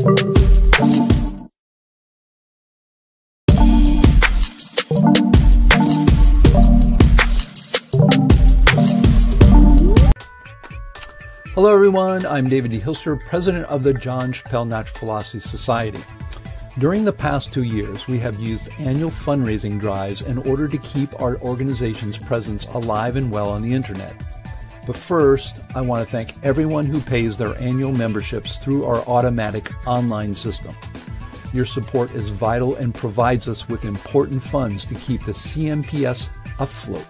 Hello everyone, I'm David D. Hilster, president of the John Chappell Natural Philosophy Society. During the past 2 years, we have used annual fundraising drives in order to keep our organization's presence alive and well on the internet. But first, I want to thank everyone who pays their annual memberships through our automatic online system. Your support is vital and provides us with important funds to keep the CMPS afloat.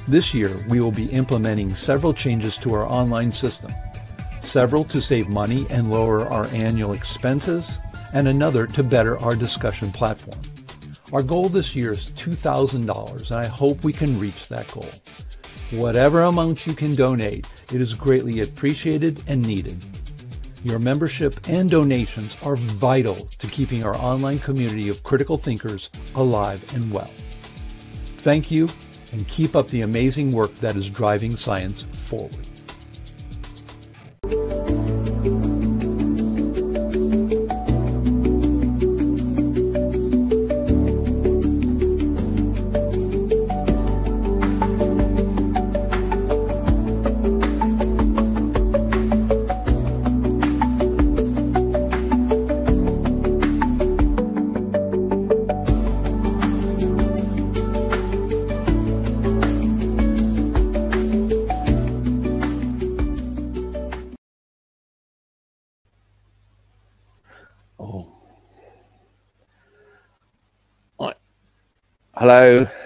This year, we will be implementing several changes to our online system. Several to save money and lower our annual expenses, and another to better our discussion platform. Our goal this year is $2,000, and I hope we can reach that goal. Whatever amount you can donate, it is greatly appreciated and needed. Your membership and donations are vital to keeping our online community of critical thinkers alive and well. Thank you, and keep up the amazing work that is driving science forward.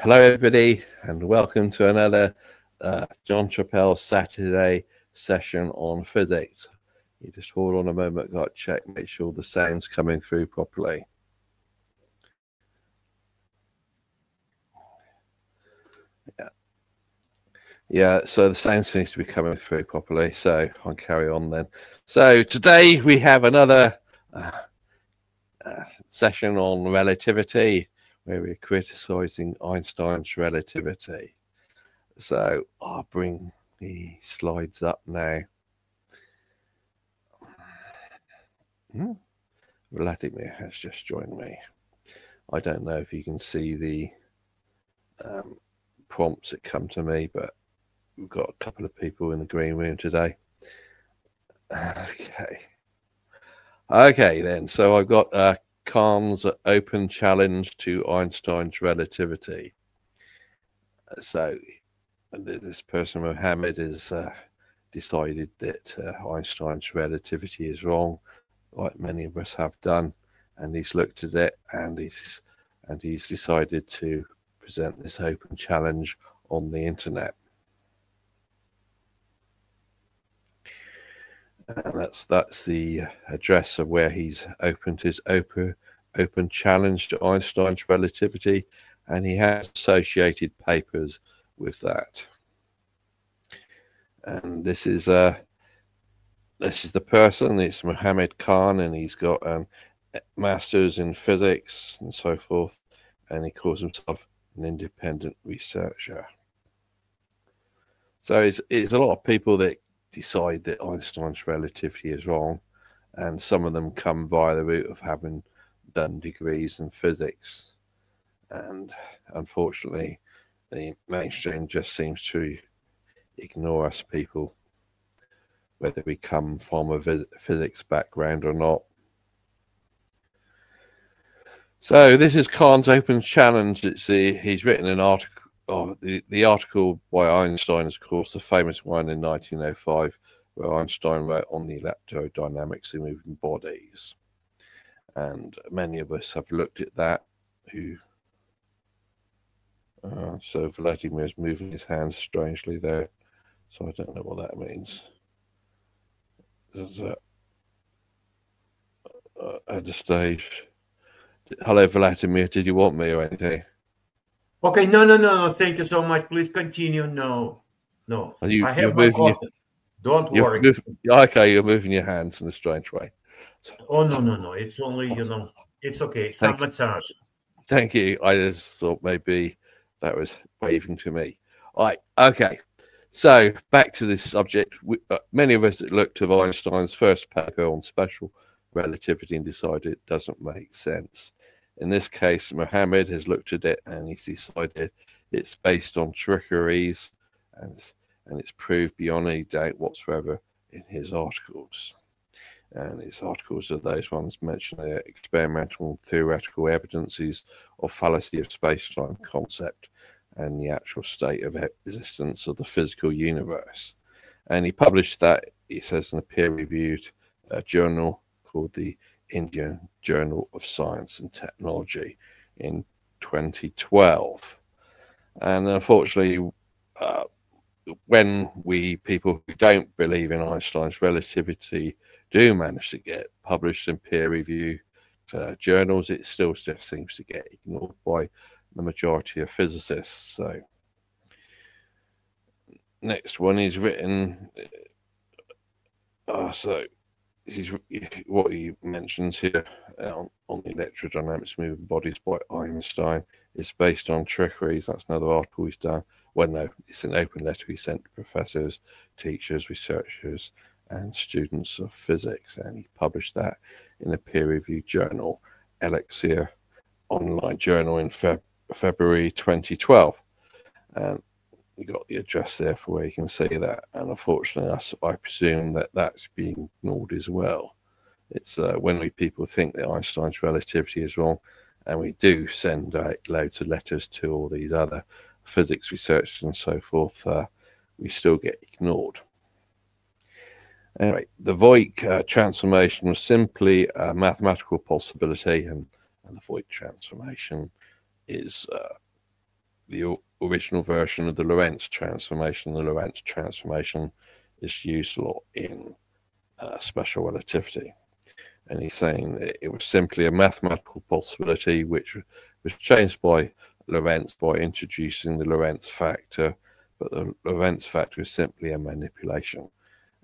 Hello everybody, and welcome to another John Chappell Saturday session on physics. You just hold on a moment, got to check, make sure the sound's coming through properly. Yeah, so the sound seems to be coming through properly, so I'll carry on then. So today we have another session on relativity, where we're criticizing Einstein's relativity. So I'll bring the slides up now. Relativity has just joined me. I don't know if you can see the prompts that come to me, but we've got a couple of people in the green room today. Okay then, so I've got Khan's open challenge to Einstein's relativity. So this person, Mohammad, has decided that Einstein's relativity is wrong, like many of us have done, and he's looked at it and he's decided to present this open challenge on the internet. And that's the address of where he's opened his open challenge to Einstein's relativity, and he has associated papers with that. And this is the person. It's Mohammad Khan, and he's got masters in physics and so forth, and he calls himself an independent researcher. So it's a lot of people that decide that Einstein's relativity is wrong, and some of them come via the route of having done degrees in physics, and unfortunately the mainstream just seems to ignore us people, whether we come from a physics background or not. So this is Khan's open challenge. He's written an article. The article by Einstein is, of course, the famous one in 1905, where Einstein wrote on the electrodynamics of moving bodies. And many of us have looked at that. So Vladimir is moving his hands strangely there, so I don't know what that means. There's at the stage. Hello, Vladimir. Did you want me or anything? Okay, no. Thank you so much. Please continue. No. I have my coffee. Don't worry. Okay, you're moving your hands in a strange way. Oh, no. It's only, it's okay. Some massage. Thank you. I just thought maybe that was waving to me. All right. Okay. So back to this subject. Many of us looked at Einstein's first paper on special relativity and decided it doesn't make sense. In this case, Mohammed has looked at it and he's decided it's based on trickeries, and it's proved beyond any doubt whatsoever in his articles. And his articles are those ones mentioning the experimental and theoretical evidences of fallacy of space-time concept and the actual state of existence of the physical universe. And he published that, he says, in a peer-reviewed journal called the Indian Journal of Science and Technology in 2012. And unfortunately, when people who don't believe in Einstein's relativity do manage to get published in peer-reviewed journals, it still just seems to get ignored by the majority of physicists. So next one is written, what he mentions here on the electrodynamics of moving bodies by Einstein is based on trickeries. That's another article he's done. Well, no, it's an open letter he sent to professors, teachers, researchers, and students of physics, and he published that in a peer-reviewed journal, Elixir Online Journal, in February 2012. And you got the address there for where you can see that, and unfortunately I presume that that's being ignored as well. It's when people think that Einstein's relativity is wrong, and we do send out loads of letters to all these other physics researchers and so forth, we still get ignored. Anyway, the Voigt transformation was simply a mathematical possibility, and the Voigt transformation is the original version of the Lorentz transformation. The Lorentz transformation is used a lot in special relativity. And he's saying that it was simply a mathematical possibility which was changed by Lorentz by introducing the Lorentz factor, but the Lorentz factor is simply a manipulation.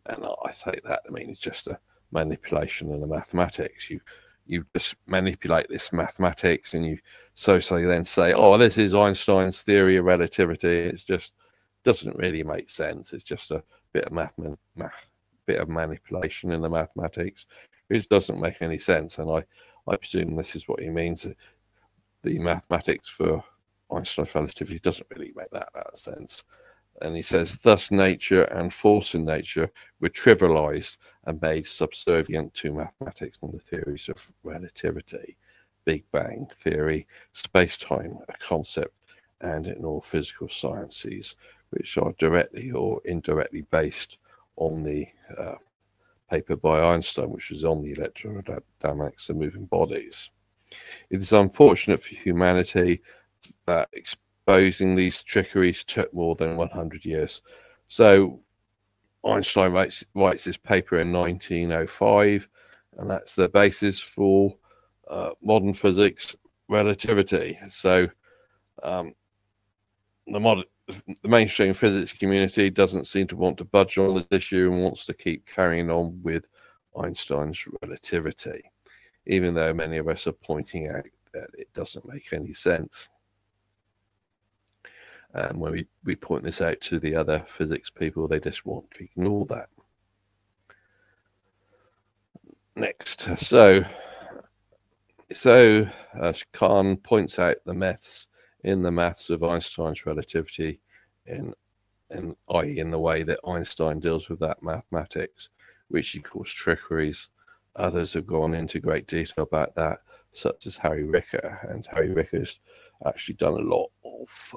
And I take that, I mean, it's just a manipulation in the mathematics. You just manipulate this mathematics, and you then say, oh, this is Einstein's theory of relativity. It's just doesn't really make sense. It's just a bit of bit of manipulation in the mathematics. It doesn't make any sense. And I presume this is what he means. The mathematics for Einstein's relativity doesn't really make that sense. And he says, thus nature and force in nature were trivialized and made subservient to mathematics and the theories of relativity, Big Bang theory, space-time, a concept, and in all physical sciences, which are directly or indirectly based on the paper by Einstein, which was on the electrodynamics of moving bodies. It is unfortunate for humanity that exposing these trickeries took more than 100 years. So Einstein writes this paper in 1905, and that's the basis for modern physics relativity. So the mainstream physics community doesn't seem to want to budge on this issue and wants to keep carrying on with Einstein's relativity, even though many of us are pointing out that it doesn't make any sense. And when we point this out to the other physics people, they just want to ignore that. Next, so Khan points out the maths of Einstein's relativity, i.e. in the way that Einstein deals with that mathematics, which he calls trickeries. Others have gone into great detail about that, such as Harry Ricker, and Harry Ricker's actually done a lot of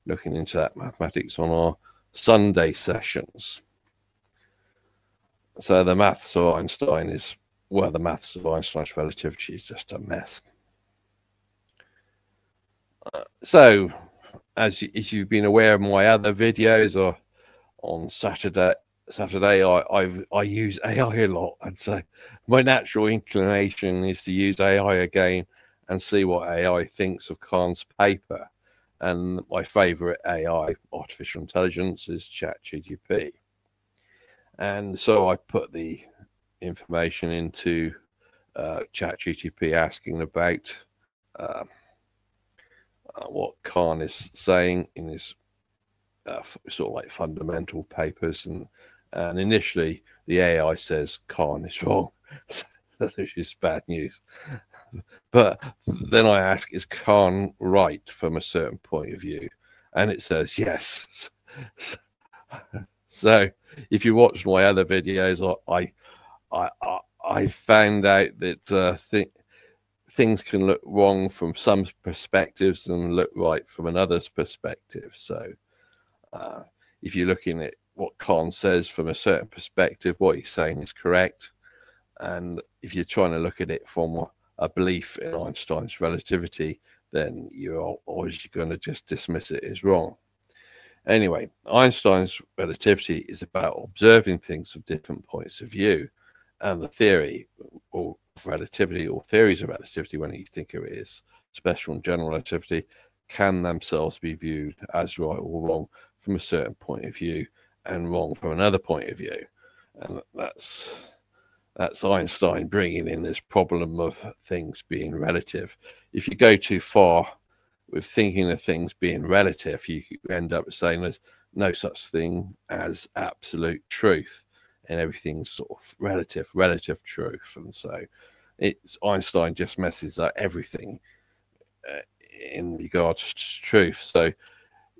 looking into that mathematics on our Sunday sessions. So the maths of Einstein is, well, the maths of Einstein's relativity is just a mess. So, as you've been aware of my other videos, or on Saturday I use AI a lot, and so my natural inclination is to use AI again and see what AI thinks of Khan's paper. And my favorite AI, artificial intelligence, is ChatGPT. And so I put the information into ChatGPT asking about what Khan is saying in his sort of like fundamental papers. And initially the AI says Khan is wrong. which is bad news. But then I ask, is Khan right from a certain point of view? And it says yes. So if you watch my other videos, I found out that things can look wrong from some perspectives and look right from another's perspective. So if you're looking at what Khan says from a certain perspective, what he's saying is correct. And if you're trying to look at it from a belief in Einstein's relativity, then you're always going to just dismiss it as wrong. Anyway, Einstein's relativity is about observing things from different points of view, and the theory of relativity, or theories of relativity, when you think of it as special and general relativity, can themselves be viewed as right or wrong from a certain point of view and wrong from another point of view. And that's Einstein bringing in this problem of things being relative. If you go too far with thinking of things being relative, you end up saying there's no such thing as absolute truth, and everything's sort of relative truth. And so Einstein just messes up everything in regards to truth. So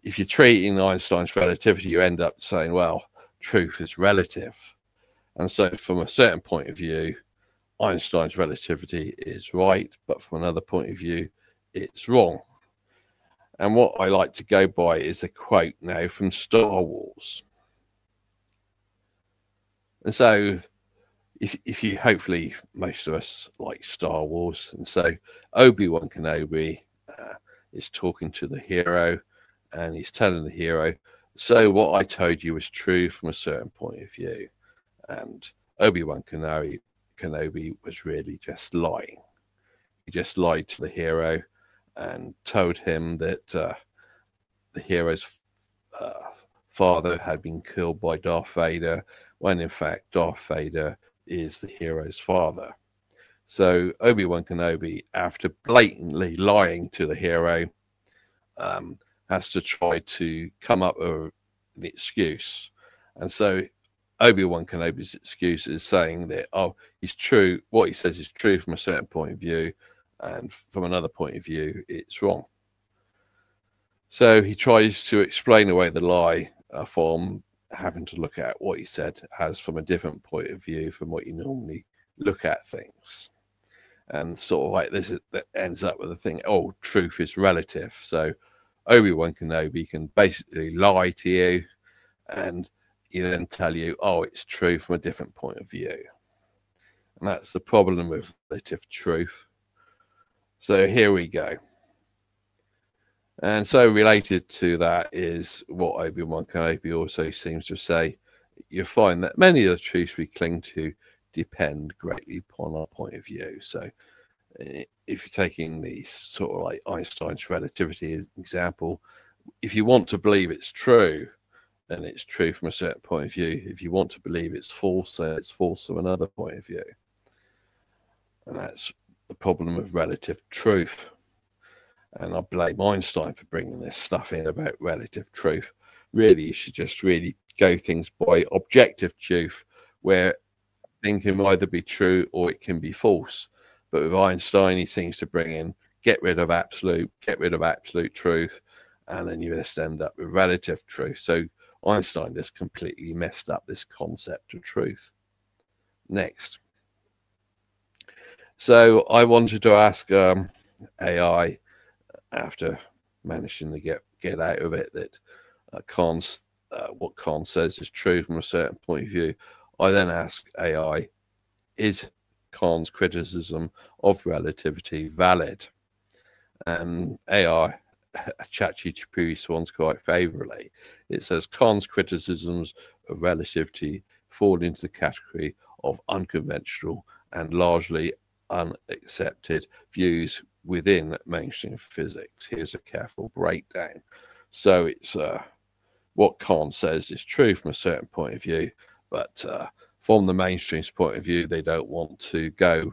if you're treating Einstein's relativity, you end up saying, well, truth is relative. And so from a certain point of view, Einstein's relativity is right, but from another point of view, it's wrong. And what I like to go by is a quote now from Star Wars. And so if you, hopefully most of us like Star Wars, and so Obi-Wan Kenobi is talking to the hero, and he's telling the hero, so what I told you was true from a certain point of view. And Obi-Wan Kenobi was really just lying. He just lied to the hero and told him that the hero's father had been killed by Darth Vader, when in fact Darth Vader is the hero's father. So Obi-Wan Kenobi, after blatantly lying to the hero, has to try to come up with an excuse. And so Obi-Wan Kenobi's excuse is saying that, oh, he's true, what he says is true from a certain point of view, and from another point of view, it's wrong. So he tries to explain away the lie from having to look at what he said as from a different point of view from what you normally look at things. And sort of like this, that ends up with the thing, oh, truth is relative. So Obi-Wan Kenobi can basically lie to you, and he then tell you, oh, it's true from a different point of view. And that's the problem with relative truth. So here we go. And so related to that is what Obi-Wan Kenobi also seems to say. You find that many of the truths we cling to depend greatly upon our point of view. So if you're taking the sort of like Einstein's relativity as an example, if you want to believe it's true, then it's true from a certain point of view. If you want to believe it's false, then it's false from another point of view. And that's the problem of relative truth. And I blame Einstein for bringing this stuff in about relative truth. Really, you should just really go things by objective truth, where a thing can either be true or it can be false. But with Einstein, he seems to bring in, get rid of absolute truth, and then you just end up with relative truth. So Einstein just completely messed up this concept of truth. Next. So I wanted to ask AI, after managing to get out of it that what Khan says is true from a certain point of view, I then ask AI, is Khan's criticism of relativity valid? And AI, ChatGPT, responds quite favorably. It says Khan's criticisms of relativity fall into the category of unconventional and largely unaccepted views within mainstream physics. Here's a careful breakdown. So it's what Khan says is true from a certain point of view, but from the mainstream's point of view, they don't want to go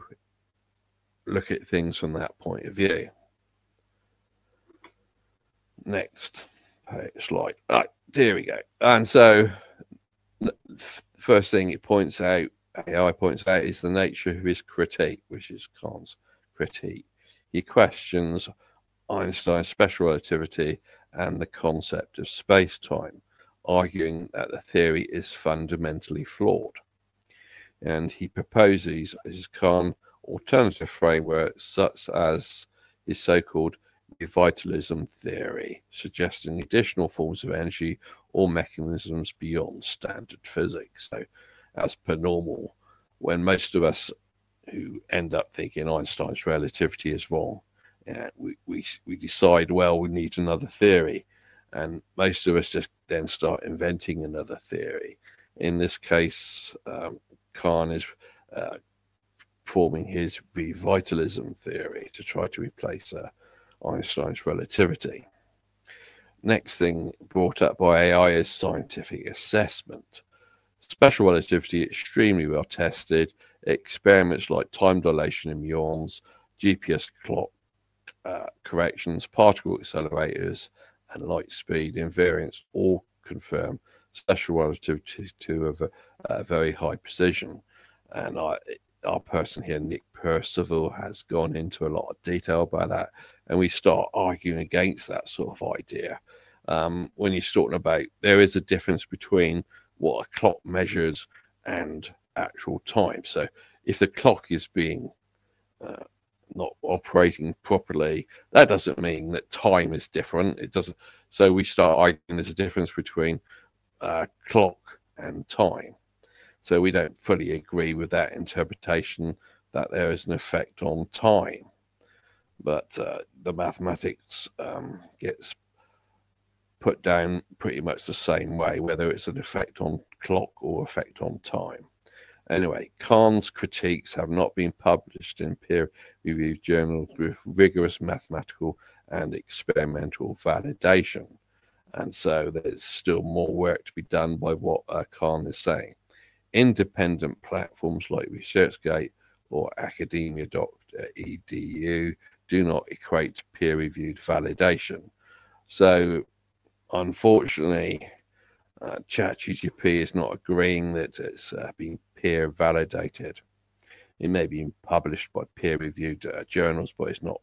look at things from that point of view. Next slide. Right, there we go. And so first thing it points out AI points out is the nature of his critique, which is Kant's critique. He questions Einstein's special relativity and the concept of space-time, arguing that the theory is fundamentally flawed. And he proposes, as Kant, alternative frameworks such as his so-called revitalism theory, suggesting additional forms of energy or mechanisms beyond standard physics. So, as per normal, when most of us who end up thinking Einstein's relativity is wrong, we decide, well, we need another theory, and most of us just then start inventing another theory. In this case, Khan is forming his revitalism theory to try to replace Einstein's relativity. Next thing brought up by AI is scientific assessment. Special relativity extremely well tested. Experiments like time dilation in muons, GPS clock corrections, particle accelerators, and light speed invariance all confirm special relativity to a very high precision. And our person here, Nick Percival, has gone into a lot of detail about that, and we start arguing against that sort of idea. When you're talking about, there is a difference between what a clock measures and actual time. So if the clock is being not operating properly, that doesn't mean that time is different. It doesn't. So we start arguing there's a difference between clock and time. So we don't fully agree with that interpretation that there is an effect on time. But the mathematics gets put down pretty much the same way, whether it's an effect on clock or effect on time. Anyway, Kahn's critiques have not been published in peer-reviewed journals with rigorous mathematical and experimental validation. And so there's still more work to be done by what Khan is saying. Independent platforms like ResearchGate or academia.edu do not equate to peer-reviewed validation. So, unfortunately, ChatGPT is not agreeing that it's been peer validated. It may be published by peer-reviewed journals, but it's not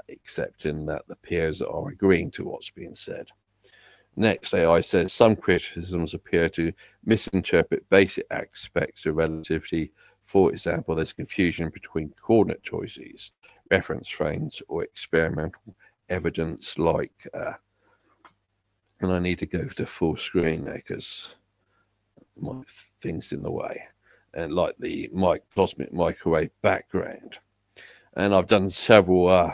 accepting that the peers are agreeing to what's being said. Next, AI says some criticisms appear to misinterpret basic aspects of relativity. For example, there's confusion between coordinate choices, reference frames, or experimental evidence like, and I need to go to full screen there because my thing's in the way, and like the cosmic microwave background. And I've done several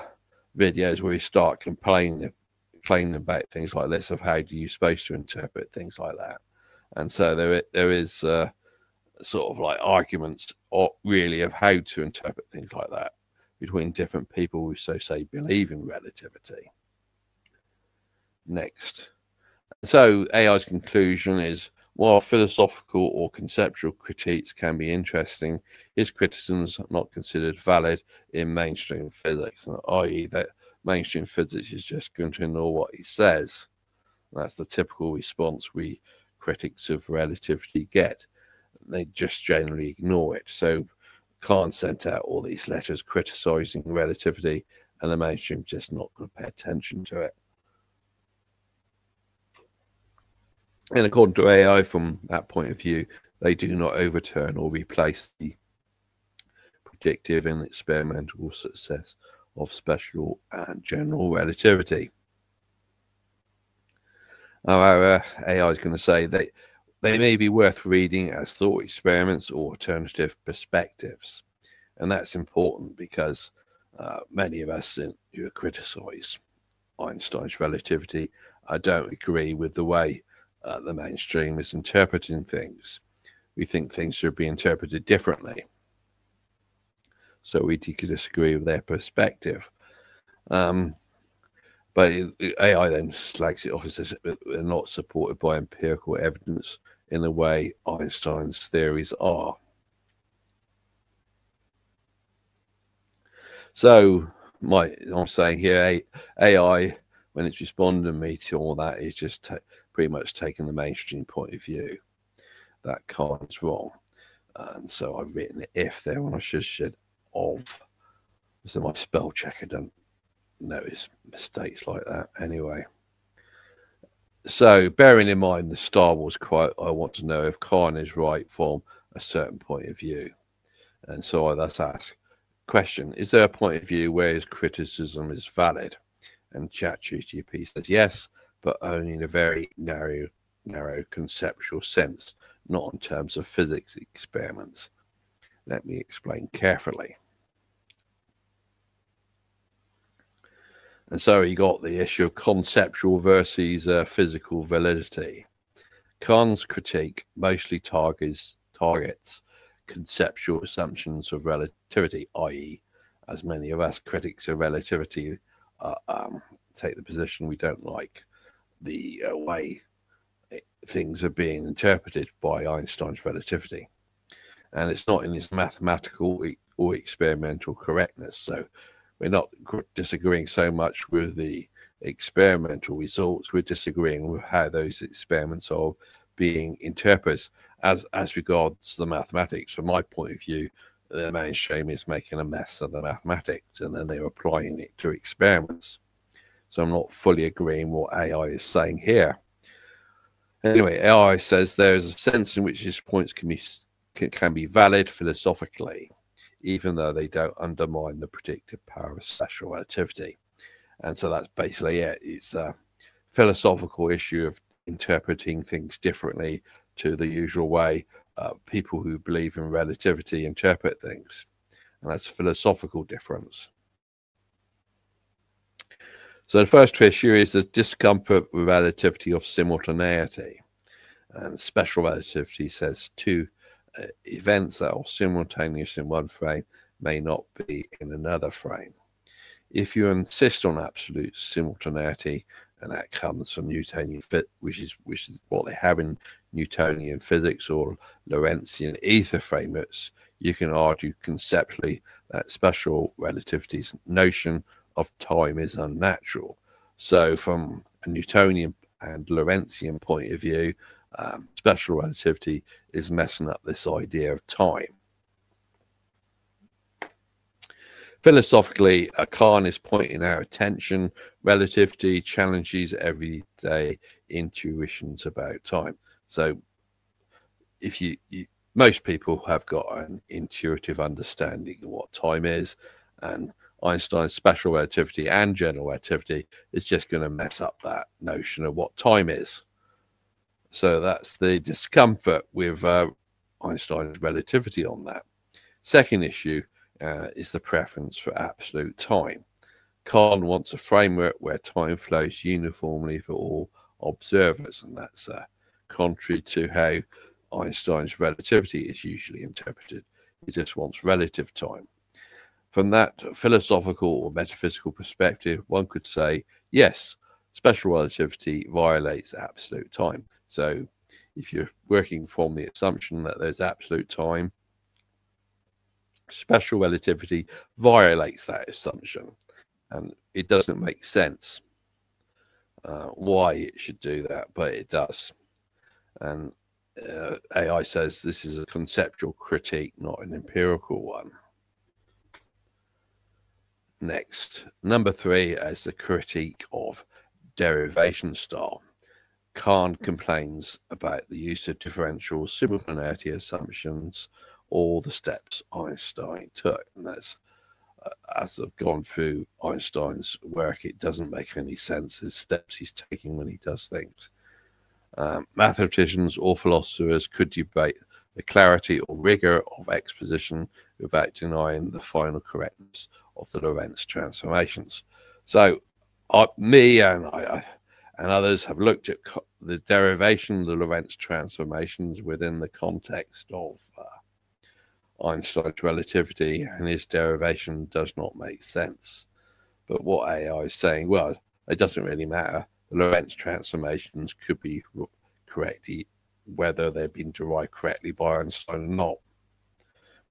videos where we start complaining about things like this, of how do you supposed to interpret things like that. And so there is sort of like arguments really of how to interpret things like that between different people who say believe in relativity. Next. So AI's conclusion is, while philosophical or conceptual critiques can be interesting, his criticisms are not considered valid in mainstream physics, i.e. that mainstream physics is just going to ignore what he says. That's the typical response we critics of relativity get. They just generally ignore it. So Khan sent out all these letters criticizing relativity, and the mainstream just not going to pay attention to it. And according to AI, from that point of view, they do not overturn or replace the predictive and experimental success of special and general relativity. However, AI is going to say they may be worth reading as thought experiments or alternative perspectives. And that's important because many of us who criticize Einstein's relativity don't agree with the way the mainstream is interpreting things. We think things should be interpreted differently. So we disagree with their perspective. But AI then slags it off and says they're not supported by empirical evidence in the way Einstein's theories are. So I'm saying here, AI, when it's responding to me to all that, is just pretty much taking the mainstream point of view that Khan's wrong. And so I've written if there when I should have said of. So my spell checker doesn't notice mistakes like that anyway. So bearing in mind the Star Wars quote, I want to know if Khan is right from a certain point of view. And so I thus ask, question, is there a point of view where his criticism is valid? And ChatGPT says yes, but only in a very narrow conceptual sense, not in terms of physics experiments. Let me explain carefully. And so you got the issue of conceptual versus physical validity. Khan's critique mostly targets conceptual assumptions of relativity, i.e., as many of us critics of relativity take the position we don't like the way things are being interpreted by Einstein's relativity. And it's not in its mathematical or experimental correctness. So we're not disagreeing so much with the experimental results. We're disagreeing with how those experiments are being interpreted as regards the mathematics. From my point of view, the mainstream is making a mess of the mathematics, and then they're applying it to experiments. So I'm not fully agreeing what AI is saying here. Anyway, AI says there is a sense in which these points can be valid philosophically, even though they don't undermine the predictive power of special relativity. And so that's basically it. It's a philosophical issue of interpreting things differently to the usual way people who believe in relativity interpret things. And that's a philosophical difference. So the first issue is the discomfort with relativity of simultaneity. And special relativity says two events that are simultaneous in one frame may not be in another frame. If you insist on absolute simultaneity, and that comes from Newtonian physics, which is what they have in Newtonian physics or Lorentzian ether frameworks, you can argue conceptually that special relativity's notion of time is unnatural. So from a Newtonian and Lorentzian point of view, special relativity is messing up this idea of time. Philosophically, Khan is pointing out attention. Relativity challenges everyday intuitions about time. So if most people have got an intuitive understanding of what time is, and Einstein's special relativity and general relativity is just going to mess up that notion of what time is. So that's the discomfort with Einstein's relativity on that. Second issue is the preference for absolute time. Khan wants a framework where time flows uniformly for all observers, and that's contrary to how Einstein's relativity is usually interpreted. He just wants relative time. From that philosophical or metaphysical perspective, one could say, yes, special relativity violates absolute time. So if you're working from the assumption that there's absolute time, special relativity violates that assumption. And it doesn't make sense why it should do that, but it does. And AI says this is a conceptual critique, not an empirical one. Next, number 3 is the critique of derivation style. Khan complains about the use of differential simultaneity assumptions, all the steps Einstein took. And that's, as I've gone through Einstein's work, it doesn't make any sense, his steps he's taking when he does things. Mathematicians or philosophers could debate the clarity or rigor of exposition without denying the final correctness of the Lorentz transformations. So me and others have looked at the derivation of the Lorentz transformations within the context of Einstein's relativity, and his derivation does not make sense. But what AI is saying, well, it doesn't really matter. The Lorentz transformations could be correct whether they've been derived correctly by Einstein or not.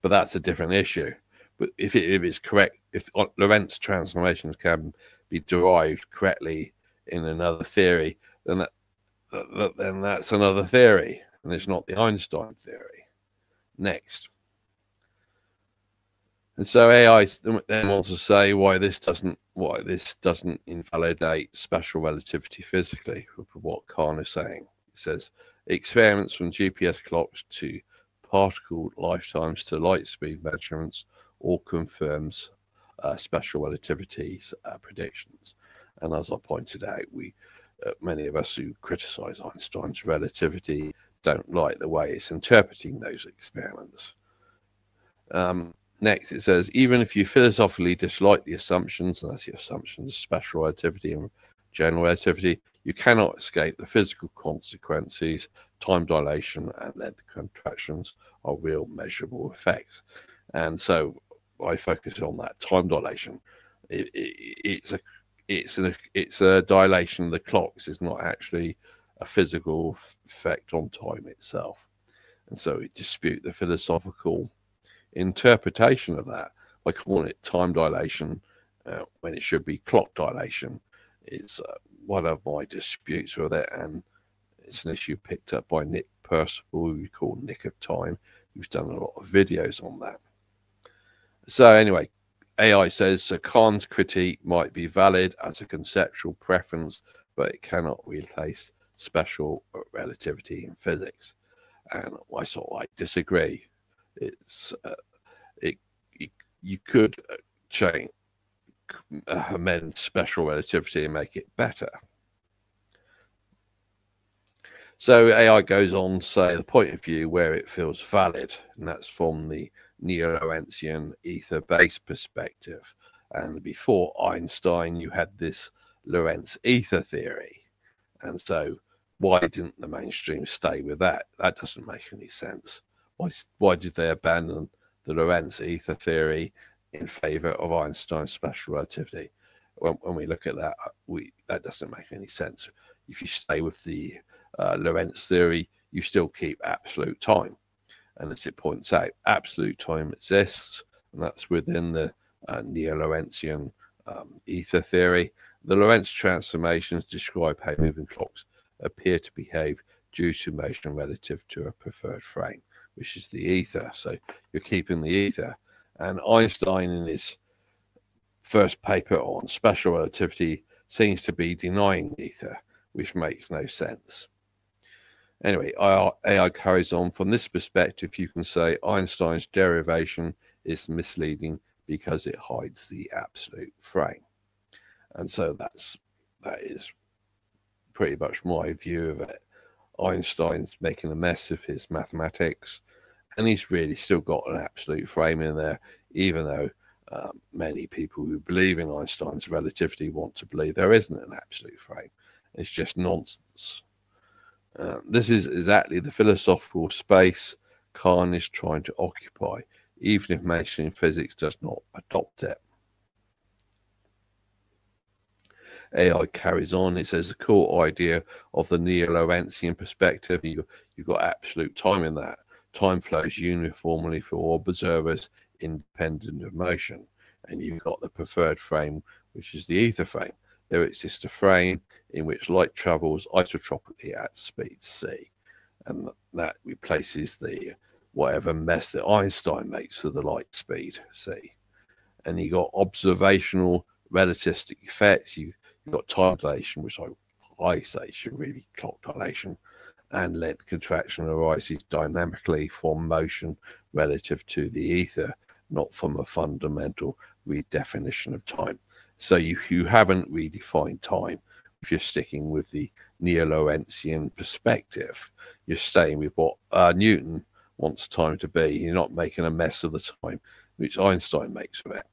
But that's a different issue. But if it's correct, if Lorentz transformations can be derived correctly in another theory, then that's another theory, and it's not the Einstein theory. Next. And so AI then wants to say why this doesn't invalidate special relativity physically, what Khan is saying. It says experiments from GPS clocks to particle lifetimes to light speed measurements all confirms special relativity's predictions. And as I pointed out, many of us who criticize Einstein's relativity don't like the way it's interpreting those experiments. Next, it says, even if you philosophically dislike the assumptions, and that's the assumptions of special relativity and general relativity, you cannot escape the physical consequences. Time dilation and length contractions are real measurable effects. And so I focus on that time dilation. It's a dilation of the clocks. It's not actually a physical effect on time itself. And so we dispute the philosophical interpretation of that by calling it time dilation when it should be clock dilation. Is one of my disputes with it, and it's an issue picked up by Nick Percival, who we call Nick of Time, who's done a lot of videos on that. So anyway, AI says Khan's critique might be valid as a conceptual preference, but it cannot replace special relativity in physics. And I sort of disagree. It's you could change amend special relativity and make it better. So AI goes on to say the point of view where it feels valid, and that's from the neo-Lorentzian ether-based perspective. And before Einstein, you had this Lorentz ether theory. And so why didn't the mainstream stay with that? That doesn't make any sense. Why did they abandon the Lorentz ether theory in favor of Einstein's special relativity? When we look at that, that doesn't make any sense. If you stay with the Lorentz theory, you still keep absolute time. And as it points out, absolute time exists, and that's within the neo-Lorentzian ether theory. The Lorentz transformations describe how moving clocks appear to behave due to motion relative to a preferred frame, which is the ether. So you're keeping the ether. And Einstein, in his first paper on special relativity, seems to be denying the ether, which makes no sense. Anyway, AI carries on. From this perspective, you can say Einstein's derivation is misleading because it hides the absolute frame. And so that is pretty much my view of it. Einstein's making a mess of his mathematics, and he's really still got an absolute frame in there, even though many people who believe in Einstein's relativity want to believe there isn't an absolute frame. It's just nonsense. This is exactly the philosophical space Khan is trying to occupy, even if mainstream physics does not adopt it. AI carries on. It says the core idea of the neo-Lorentzian perspective, you've got absolute time in that. Time flows uniformly for all observers independent of motion. And you've got the preferred frame, which is the ether frame. There exists a frame in which light travels isotropically at speed c. And that replaces the whatever mess that Einstein makes of the light speed c. And you got observational relativistic effects. You've got time dilation, which I say should really be clock dilation, and length contraction arises dynamically from motion relative to the ether, not from a fundamental redefinition of time. So you haven't redefined time if you're sticking with the neo-Lorentzian perspective. You're staying with what Newton wants time to be. You're not making a mess of the time, which Einstein makes of it.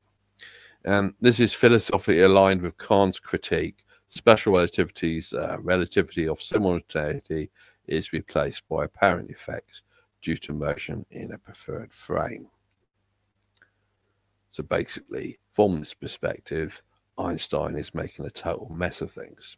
And this is philosophically aligned with Kant's critique. Special relativity's relativity of simultaneity is replaced by apparent effects due to motion in a preferred frame. So basically, from this perspective, Einstein is making a total mess of things.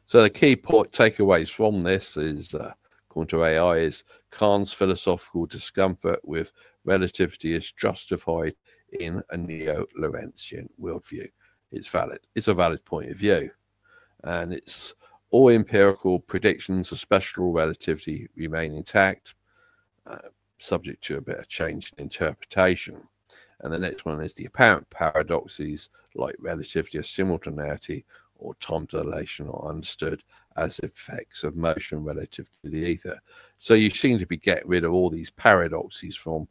So the key takeaways from this is, according to AI, is Kant's philosophical discomfort with relativity is justified in a neo-Lorentzian worldview. It's valid. It's a valid point of view. And it's all empirical predictions of special relativity remain intact. subject to a bit of change in interpretation. And the next one is the apparent paradoxes like relativity or simultaneity or time dilation are understood as effects of motion relative to the ether. So you seem to be getting rid of all these paradoxes from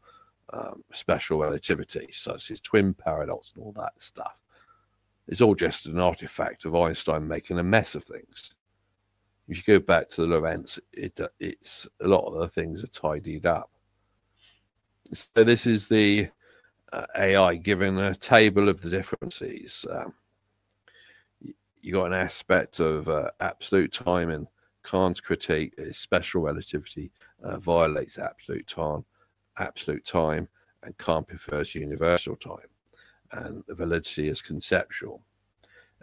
special relativity, such as twin paradox and all that stuff. It's all just an artifact of Einstein making a mess of things. If you go back to the Lorentz, it's a lot of the things are tidied up. So this is the AI given a table of the differences. You got an aspect of absolute time, and Kahn's critique is special relativity violates absolute time, and Khan prefers universal time, and the validity is conceptual.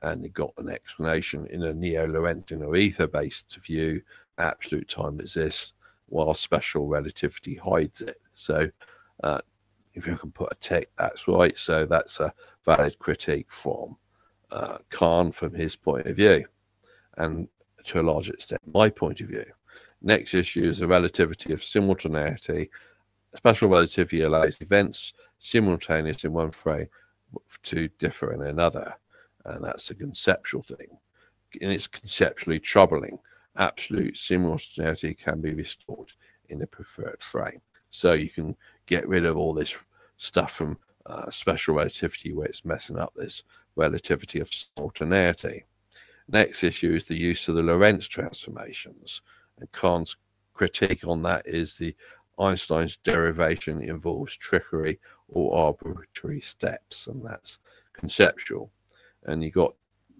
And you got an explanation in a neo-Lorentzian or ether-based view. Absolute time exists while special relativity hides it. So if you can put a tick, that's right. So that's a valid critique from Khan from his point of view, and to a large extent my point of view. Next issue is the relativity of simultaneity. Special relativity allows events simultaneous in one frame to differ in another, and that's a conceptual thing, and it's conceptually troubling. Absolute simultaneity can be restored in a preferred frame, so you can get rid of all this stuff from special relativity where it's messing up this relativity of simultaneity. Next issue is the use of the Lorentz transformations, and Kahn's critique on that is the Einstein's derivation involves trickery or arbitrary steps, and that's conceptual. And you got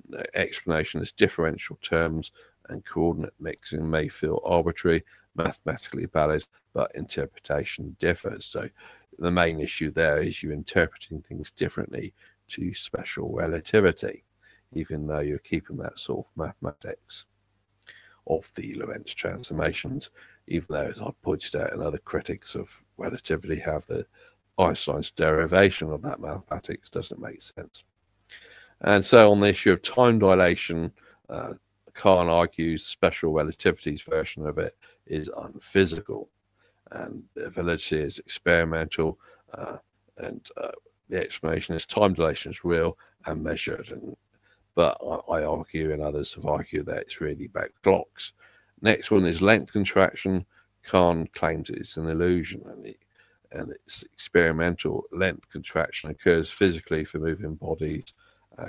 the explanation as differential terms and coordinate mixing may feel arbitrary, mathematically valid, but interpretation differs. So the main issue there is you're interpreting things differently to special relativity, even though you're keeping that sort of mathematics of the Lorentz transformations, even though, as I pointed out, and other critics of relativity have the Einstein's derivation of that mathematics doesn't make sense. And so on the issue of time dilation, Khan argues special relativity's version of it is unphysical, and the validity is experimental, and the explanation is time dilation is real and measured. But I argue, and others have argued, that it's really about clocks. Next one is length contraction. Khan claims it's an illusion, and it's experimental. Length contraction occurs physically for moving bodies,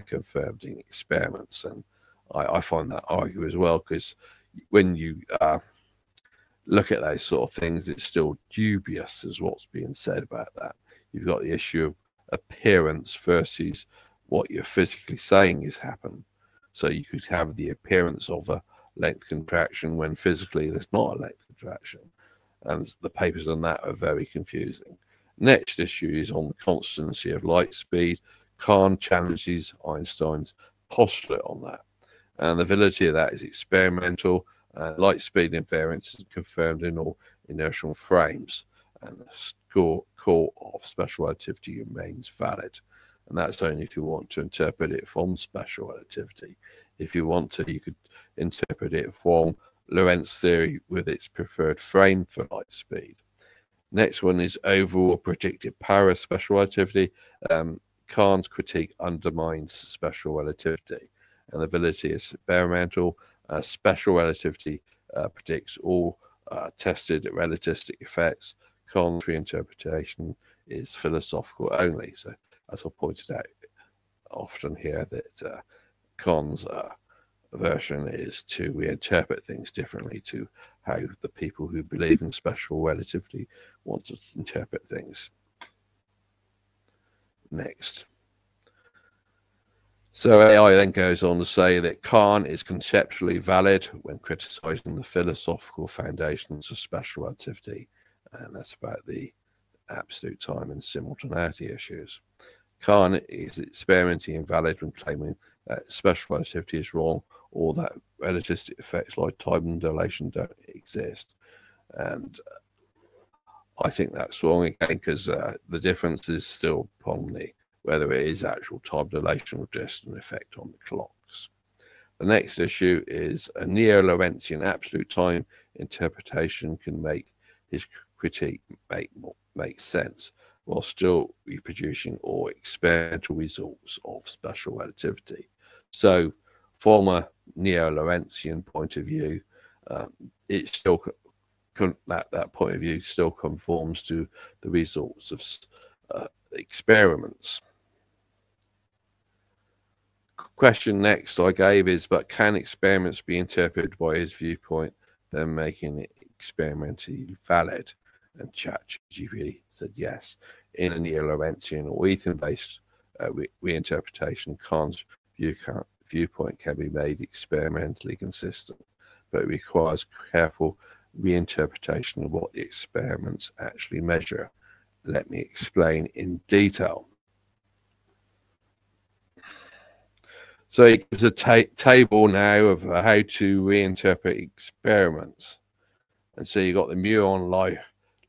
confirmed in experiments. And I find that argue as well, because when you look at those sort of things, it's still dubious as what's being said about that. You've got the issue of appearance versus what you're physically saying is happened. So you could have the appearance of a length contraction when physically there's not a length contraction. And the papers on that are very confusing. Next issue is on the constancy of light speed. Khan challenges Einstein's postulate on that. And the validity of that is experimental. Light speed invariance is confirmed in all inertial frames. And the core of special relativity remains valid. And that's only if you want to interpret it from special relativity. If you want to, you could interpret it from Lorentz theory with its preferred frame for light speed. Next one is overall predicted power of special relativity. Kahn's critique undermines special relativity, and the validity is experimental. Special relativity predicts all tested relativistic effects. Kahn's reinterpretation is philosophical only. So, as I pointed out often here, that Kahn's version is to reinterpret things differently to how the people who believe in special relativity want to interpret things. Next. So AI then goes on to say that Khan is conceptually valid when criticizing the philosophical foundations of special relativity, and that's about the absolute time and simultaneity issues. Khan is experimentally invalid when claiming that special relativity is wrong, or that relativistic effects like time and dilation don't exist. And I think that's wrong again, because the difference is still probably whether it is actual time dilation or just an effect on the clocks. The next issue is a neo-Lorentzian absolute time interpretation can make his critique makes sense, while still reproducing all experimental results of special relativity. So from a neo-Lorentzian point of view, it still that point of view still conforms to the results of experiments. Question next I gave is, but can experiments be interpreted by his viewpoint, then making it experimentally valid? And ChatGPT said yes. In a neo-Lorentzian or Ethan-based reinterpretation, Kahn's viewpoint can be made experimentally consistent, but it requires careful reinterpretation of what the experiments actually measure. Let me explain in detail. So it gives a table now of how to reinterpret experiments. And so you got the muon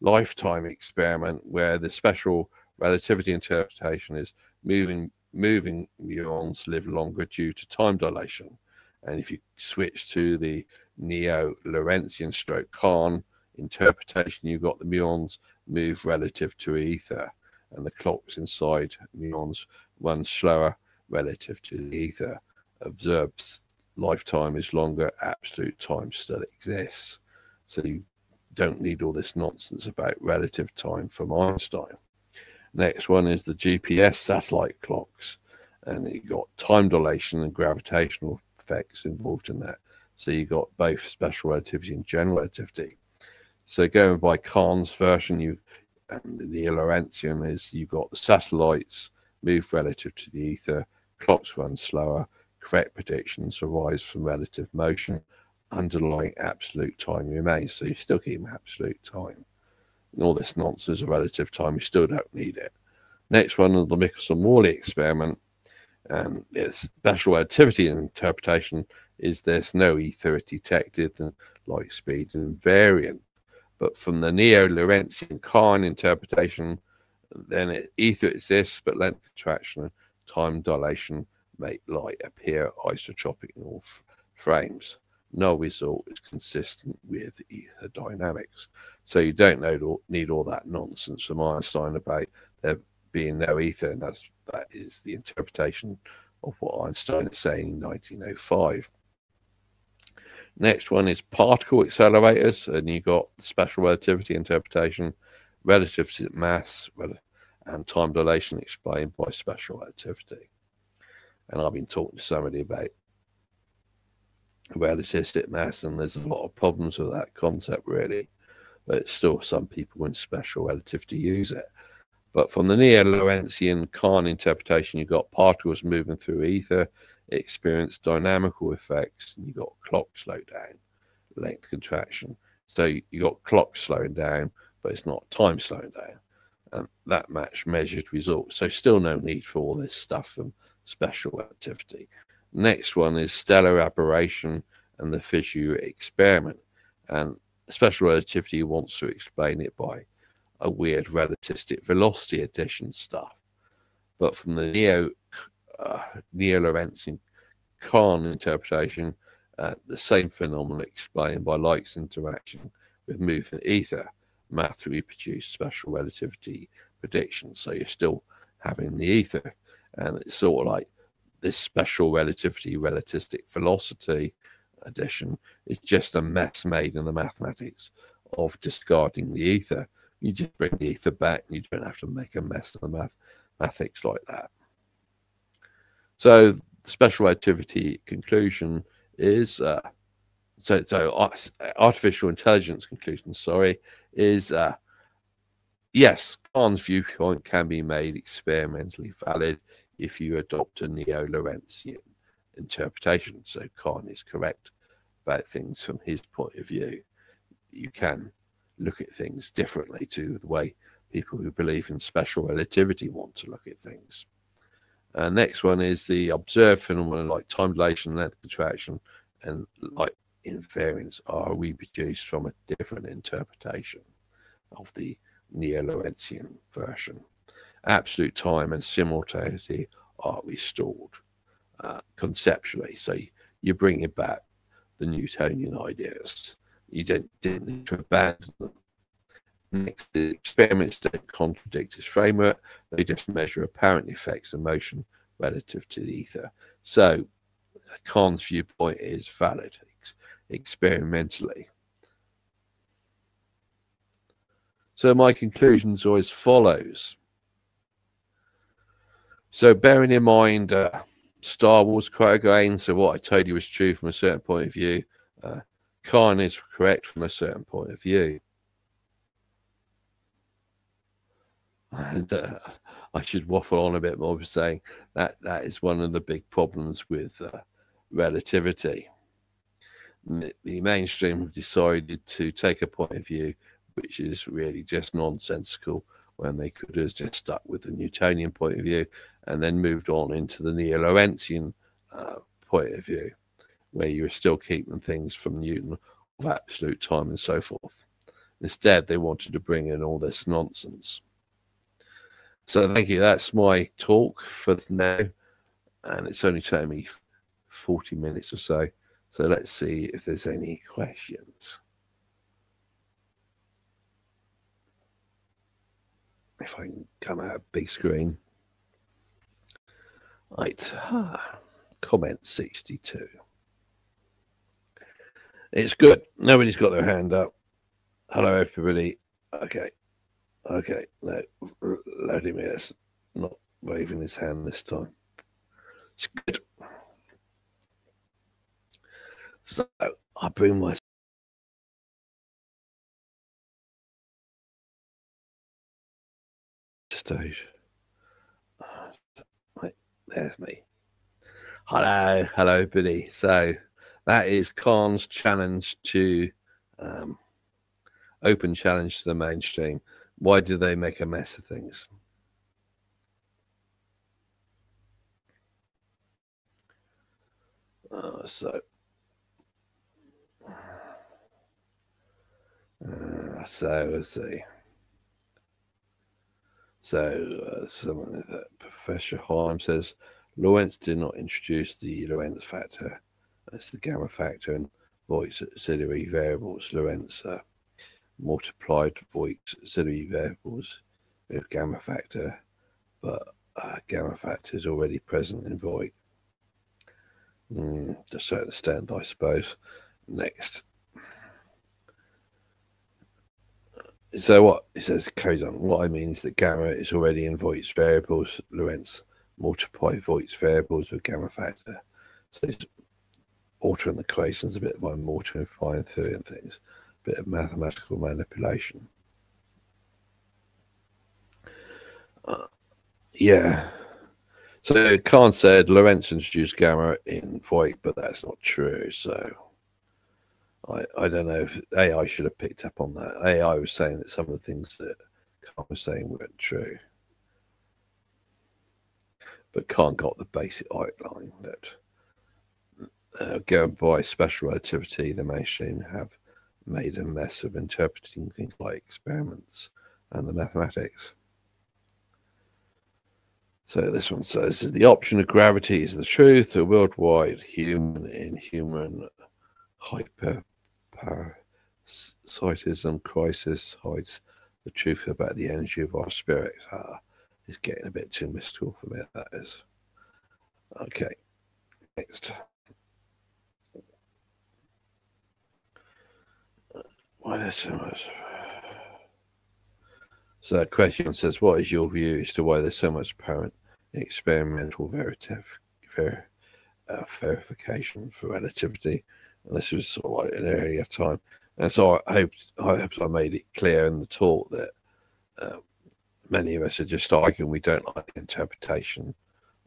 lifetime experiment, where the special relativity interpretation is moving muons live longer due to time dilation. And if you switch to the neo-Lorentzian stroke Kahn interpretation, you've got the muons move relative to ether, and the clocks inside muons run slower relative to the ether. Observed lifetime is longer, absolute time still exists. So you don't need all this nonsense about relative time from Einstein. Next one is the GPS satellite clocks, and you got time dilation and gravitational effects involved in that. So you got both special relativity and general relativity. So going by Kahn's version, and the Lorentzian is you've got the satellites move relative to the ether, clocks run slower, correct predictions arise from relative motion, underlying absolute time remains. So you still keep absolute time. And all this nonsense of relative time, you still don't need it. Next one is the Michelson-Morley experiment, and its special relativity interpretation is there's no ether detected, and light speed is invariant. But from the neo-Lorentzian Kahn interpretation, then ether exists, but length contraction and time dilation make light appear isotropic in all frames. No result is consistent with ether dynamics. So you don't need all that nonsense from Einstein about there being no ether, and that is the interpretation of what Einstein is saying in 1905. Next one is particle accelerators, and you got special relativity interpretation, relative to mass, and time dilation explained by special relativity. And I've been talking to somebody about relativistic mass, and there's a lot of problems with that concept, really. But still, some people in special relativity use it. But from the neo-Lorentzian Kahn interpretation, you've got particles moving through ether, experience dynamical effects, and you've got clock slowdown, length contraction. So you got clock slowing down, but it's not time slowing down. And that match measured results. So still no need for all this stuff from special relativity. Next one is stellar aberration and the Fisher experiment. And special relativity wants to explain it by a weird relativistic velocity addition stuff. But from the neo-Lorentzian Kahn interpretation, the same phenomenon explained by Light's interaction with moving ether, math reproduced special relativity predictions. So you're still having the ether, and it's sort of like this special relativity relativistic velocity addition is just a mess made in the mathematics of discarding the ether. You just bring the ether back, and you don't have to make a mess of the mathematics like that. So the special relativity conclusion is artificial intelligence conclusion, is yes, Kahn's viewpoint can be made experimentally valid if you adopt a neo-Lorentzian interpretation. So Kahn is correct about things from his point of view. You can look at things differently to the way people who believe in special relativity want to look at things. Next one is the observed phenomena like time dilation, length contraction, and light invariance are reproduced from a different interpretation of the neo-Lorentzian version. Absolute time and simultaneity are restored conceptually. So you bring it back the Newtonian ideas. You didn't need to abandon them. Next, the experiments don't contradict his framework. They just measure apparent effects of motion relative to the ether. So Kahn's viewpoint is valid experimentally. So my conclusions are as follows. So bearing in mind Star Wars quote again, so what I told you was true from a certain point of view. Kahn is correct from a certain point of view. And I should waffle on a bit more by saying that is one of the big problems with relativity. The mainstream have decided to take a point of view which is really just nonsensical, when they could have just stuck with the Newtonian point of view and then moved on into the Neo-Lorentzian point of view, where you were still keeping things from Newton of absolute time and so forth. Instead, they wanted to bring in all this nonsense. So thank you. That's my talk for now, and it's only taken me 40 minutes or so. So let's see if there's any questions. If I can come out big screen. Right. Comment 62. It's good. Nobody's got their hand up. Hello, everybody. Okay. Okay. No, Vladimir's not waving his hand this time. It's good. So I bring my stage. Right, there's me. Hello, everybody. So that is Kahn's challenge to open challenge to the mainstream. Why do they make a mess of things? So let's see. So someone, Professor Harm says Lorentz did not introduce the Lorentz factor. That's the gamma factor and Voigt's auxiliary variables. Lorentz multiplied Voigt's auxiliary variables with gamma factor, but gamma factor is already present in Voigt. To a certain extent, I suppose. Next. So what it says carries on. What I mean is that gamma is already in Voigt's variables. Lorentz multiply Voigt's variables with gamma factor. So it's altering the equations a bit by modifying theory and things. A bit of mathematical manipulation. Yeah. So Kahn said Lorentz introduced gamma in Voigt, but that's not true. So I don't know if AI should have picked up on that. AI was saying that some of the things that Kahn was saying weren't true. But Kahn got the basic outline that going by special relativity, the mainstream have made a mess of interpreting things like experiments and the mathematics. So this one says, the option of gravity is the truth. A worldwide human hyperparasitism crisis hides the truth about the energy of our spirits. It's getting a bit too mystical for me, that is. Okay, next. Why there's so much? So that question says, what is your view as to why there's so much apparent experimental verification for relativity? And this was sort of like an earlier time. And so I hope I made it clear in the talk that many of us are just arguing we don't like the interpretation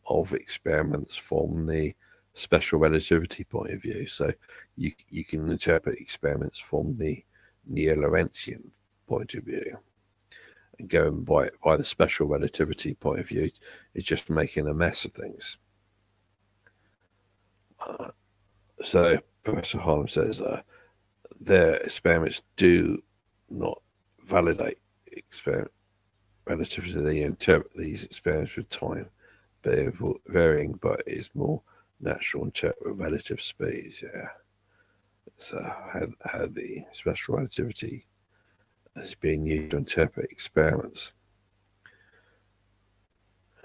of experiments from the special relativity point of view. So you can interpret experiments from the Neo-Lorentzian point of view. And going by the special relativity point of view is just making a mess of things. So Professor Harm says their experiments do not validate relativity. They interpret these experiments with time varying, but it's more natural interpret relative speeds. Yeah. So how the special relativity as being used to interpret experiments.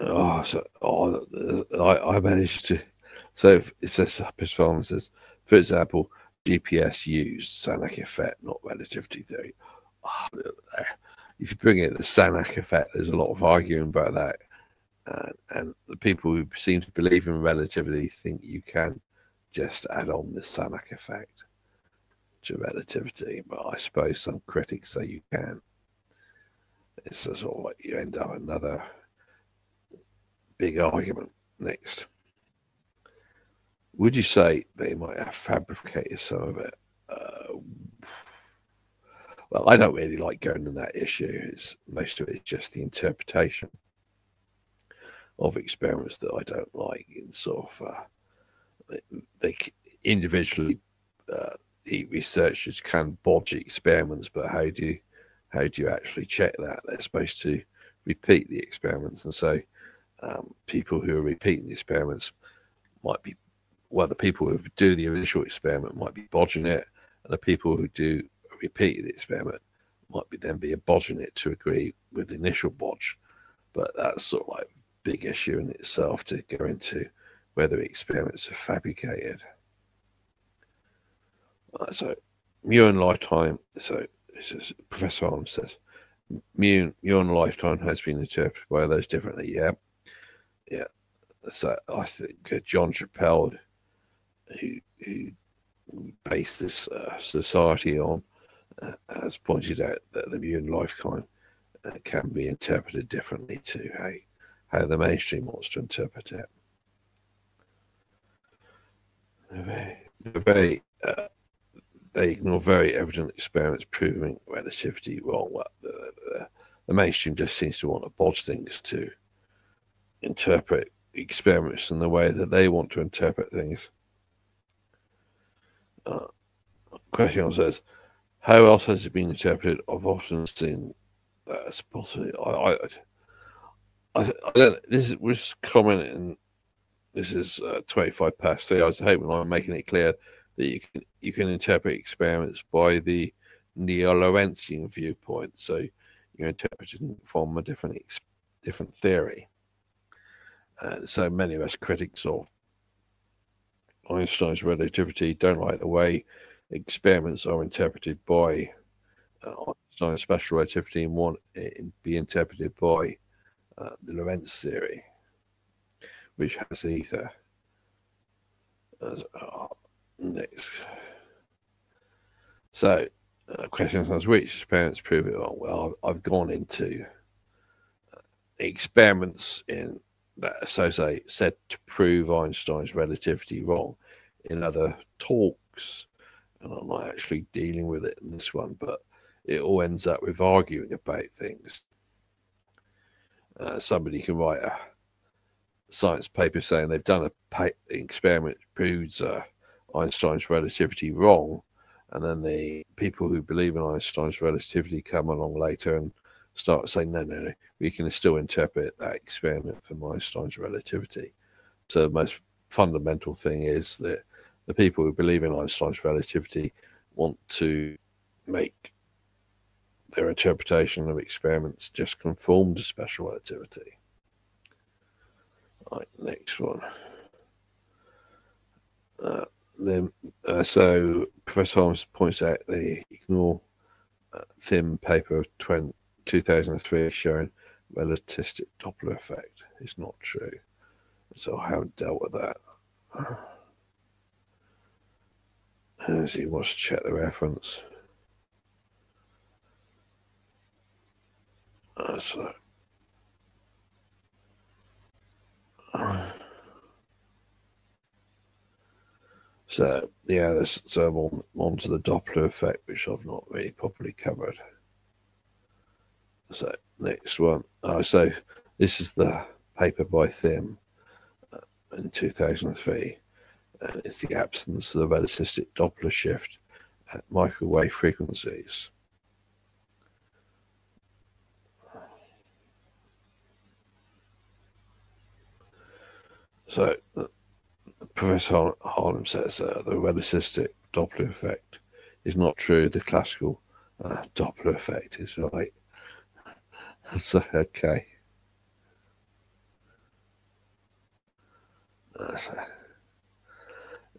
I managed to. So it says says, for example, GPS used Sanac effect, not relativity theory. If you bring in the Sanac effect, there's a lot of arguing about that. And the people who seem to believe in relativity think you can just add on the Sanac effect to relativity, but I suppose some critics say you can. It's sort of like you end up another big argument. Next, would you say they might have fabricated some of it? Well, I don't really like going to that issue. Most of it is just the interpretation of experiments that I don't like. In sort of, they individually, researchers can bodge experiments, but how do you actually check that? They're supposed to repeat the experiments, and so people who are repeating the experiments might be, well, the people who do the initial experiment might be bodging it, and the people who do repeat the experiment might be bodging it to agree with the initial bodge. But that's sort of like a big issue in itself to go into whether experiments are fabricated. So mu and lifetime. So Professor Holmes says mu and lifetime has been interpreted by those differently. Yeah. So I think John Chappell, who based this society on, has pointed out that the mu and lifetime can be interpreted differently to how the mainstream wants to interpret it. They ignore very evident experiments proving relativity wrong. Well, the mainstream just seems to want to bodge things to interpret experiments in the way that they want to interpret things. Question says, how else has it been interpreted? I've often seen that as possibly. I don't. This was commenting. This is 25 past 3. I was hoping I'm making it clear that you can interpret experiments by the neo-Lorentzian viewpoint. So you're interpreting from a different theory. So many of us critics of Einstein's relativity don't like the way experiments are interpreted by Einstein's special relativity and want it to be interpreted by the Lorentz theory, which has ether. Next. So, question says, which experiments prove it wrong? Well, I've gone into experiments in that associate said to prove Einstein's relativity wrong in other talks, and I'm not actually dealing with it in this one, but it all ends up with arguing about things. Somebody can write a science paper saying they've done an experiment that proves Einstein's relativity wrong, and then the people who believe in Einstein's relativity come along later and start saying, no, we can still interpret that experiment from Einstein's relativity. So the most fundamental thing is that the people who believe in Einstein's relativity want to make their interpretation of experiments just conform to special relativity. Right, next one. So Professor Holmes points out they ignore thin paper of 2003 showing relativistic Doppler effect. It's not true. So I haven't dealt with that. As he wants to check the reference. So yeah, so on to the Doppler effect, which I've not really properly covered. So next one. So this is the paper by Thim in 2003. And it's the absence of the relativistic Doppler shift at microwave frequencies. So Professor Harlem says the relativistic Doppler effect is not true. The classical Doppler effect is right. So, okay.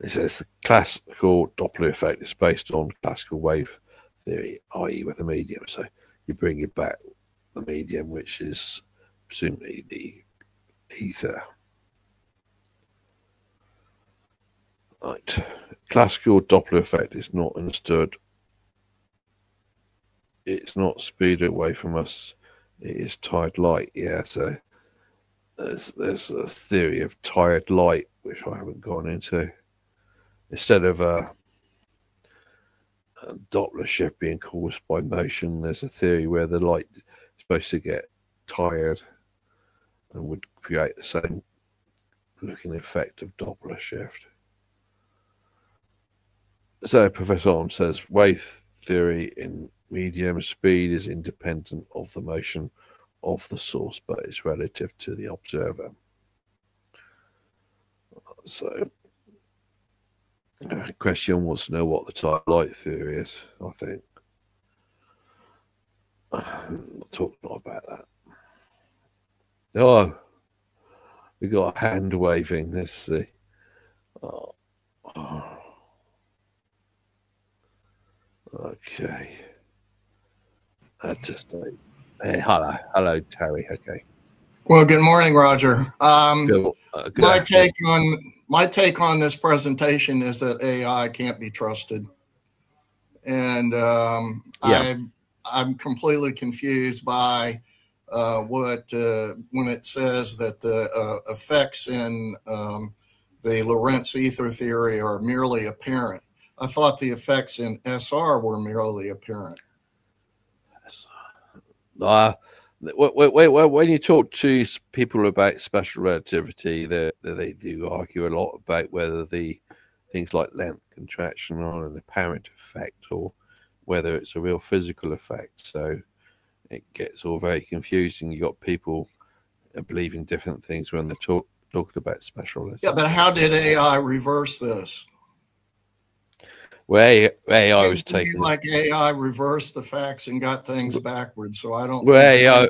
It says the classical Doppler effect is based on classical wave theory, i.e. with a medium. So you bring it back the medium, which is presumably the ether. Right. Classical Doppler effect is not understood. It's not speed away from us. It is tired light. Yeah, so there's a theory of tired light, which I haven't gone into. Instead of a Doppler shift being caused by motion, there's a theory where the light is supposed to get tired and would create the same looking effect of Doppler shift. So Professor Arm says wave theory in medium speed is independent of the motion of the source, but it's relative to the observer. So question wants to know what the tired light theory is, I think. I'll talk not about that. Oh, we got a hand waving. Let's see. Oh. Okay. Just hey, hello, Terry. Okay. Well, good morning, Roger. My take on this presentation is that AI can't be trusted, and I'm completely confused by when it says that the effects in the Lorentz ether theory are merely apparent. I thought the effects in SR were merely apparent. When you talk to people about special relativity, they do argue a lot about whether the things like length contraction are an apparent effect or whether it's a real physical effect. So it gets all very confusing. You got people believing different things when they're talking about special relativity. Yeah, but how did AI reverse this? Well, AI was taking like AI reversed the facts and got things backwards. So I don't. Well,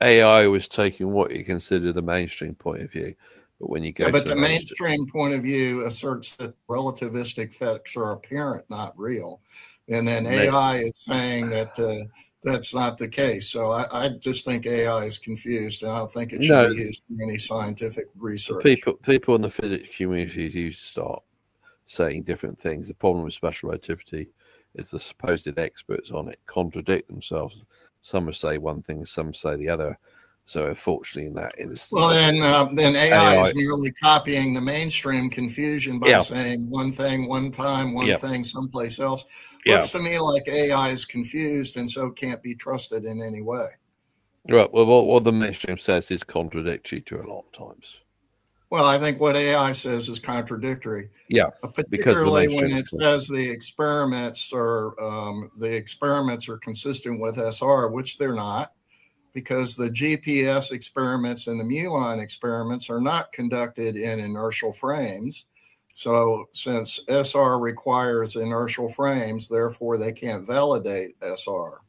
AI was taking what you consider the mainstream point of view, but when you go, but the mainstream point of view asserts that relativistic effects are apparent, not real, and then AI is saying that that's not the case. So I just think AI is confused, and I don't think it should be used in any scientific research. People in the physics community do start saying different things. The problem with special relativity is the supposed experts on it contradict themselves. Some say one thing, some say the other. So unfortunately, in that instance, well, then AI is merely copying the mainstream confusion by saying one thing one time, one thing someplace else. Looks to me like AI is confused and so can't be trusted in any way. Right. Well, what the mainstream says is contradictory to a lot of times. Well, I think what AI says is contradictory. Yeah, particularly when it says the experiments are consistent with SR, which they're not, because the GPS experiments and the muon experiments are not conducted in inertial frames. So since SR requires inertial frames, therefore they can't validate SR.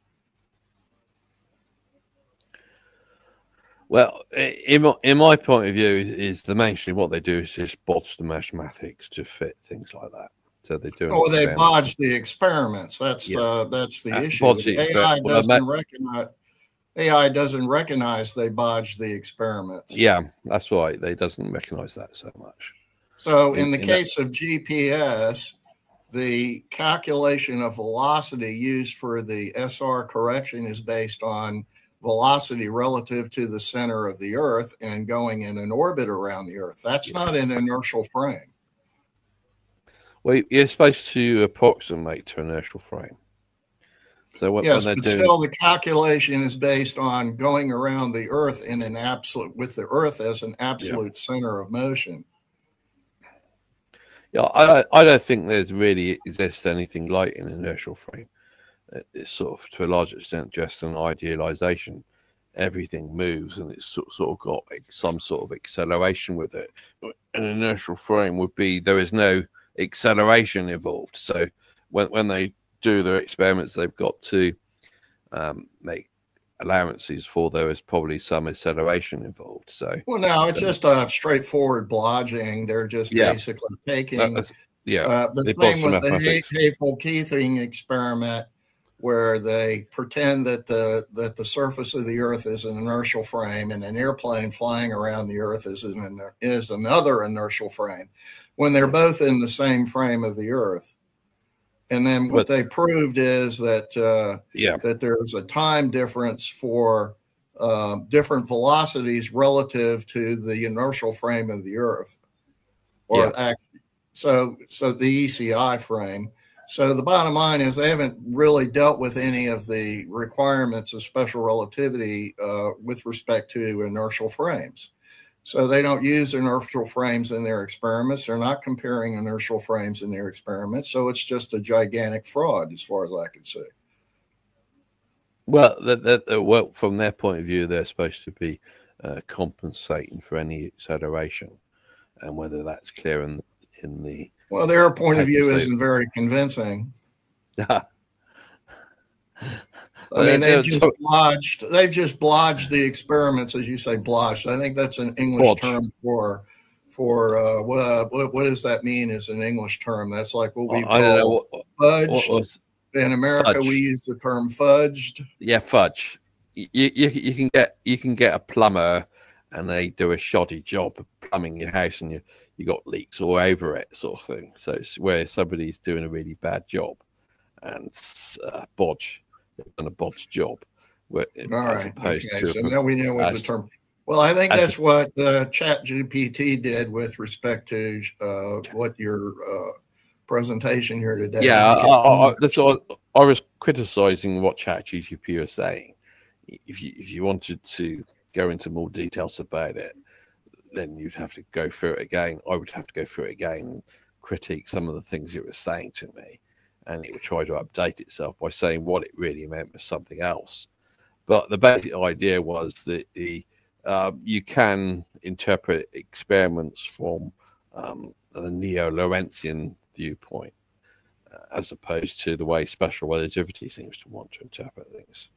Well, in my point of view, is the mainstream what they do is just bodge the mathematics to fit things like that. So they do. Oh, they bodge the experiments. That's the issue. AI doesn't recognize they bodge the experiments. Yeah, that's right. They doesn't recognize that so much. So in the case of GPS, the calculation of velocity used for the SR correction is based on velocity relative to the center of the Earth and going in an orbit around the Earth. That's not an inertial frame. Well, you're supposed to approximate to inertial frame. So what, yes, but still the calculation is based on going around the Earth in an absolute, with the Earth as an absolute center of motion. Yeah, I don't think there's really exists anything like an inertial frame. It's sort of, to a large extent, just an idealization. Everything moves and it's sort of got some sort of acceleration with it. An inertial frame would be there is no acceleration involved. So when they do their experiments, they've got to make allowances for there is probably some acceleration involved. So, well, no, it's just a straightforward blodging. They're just basically taking the same with the Havell-Keating experiment, where they pretend that the surface of the Earth is an inertial frame, and an airplane flying around the Earth is another inertial frame, when they're both in the same frame of the Earth. And then what they proved is that that there's a time difference for different velocities relative to the inertial frame of the Earth, or so the ECI frame. So the bottom line is they haven't really dealt with any of the requirements of special relativity with respect to inertial frames. So they don't use inertial frames in their experiments. They're not comparing inertial frames in their experiments. So it's just a gigantic fraud as far as I can see. Well, well, from their point of view, they're supposed to be compensating for any acceleration, and whether that's clear in the... Well, their point of view isn't very convincing. I mean, they've just blodged the experiments, as you say, blodged. I think that's an English term for what does that mean as an English term? That's like what we call fudged. In America, fudge. We use the term fudged. Yeah, fudge. You can get a plumber, and they do a shoddy job of plumbing your house, and you got leaks all over it, sort of thing. So it's where somebody's doing a really bad job, and bodge. They've done a bodge job. All right. Okay. So now we know what the term. Well, I think that's what ChatGPT did with respect to what your presentation here today. Yeah, that's all. I was criticizing what ChatGPT was saying. If you wanted to go into more details about it, then you'd have to go through it again. I would have to go through it again and critique some of the things it was saying to me, and it would try to update itself by saying what it really meant was something else. But the basic idea was that you can interpret experiments from the neo-Lorentzian viewpoint, as opposed to the way special relativity seems to want to interpret things,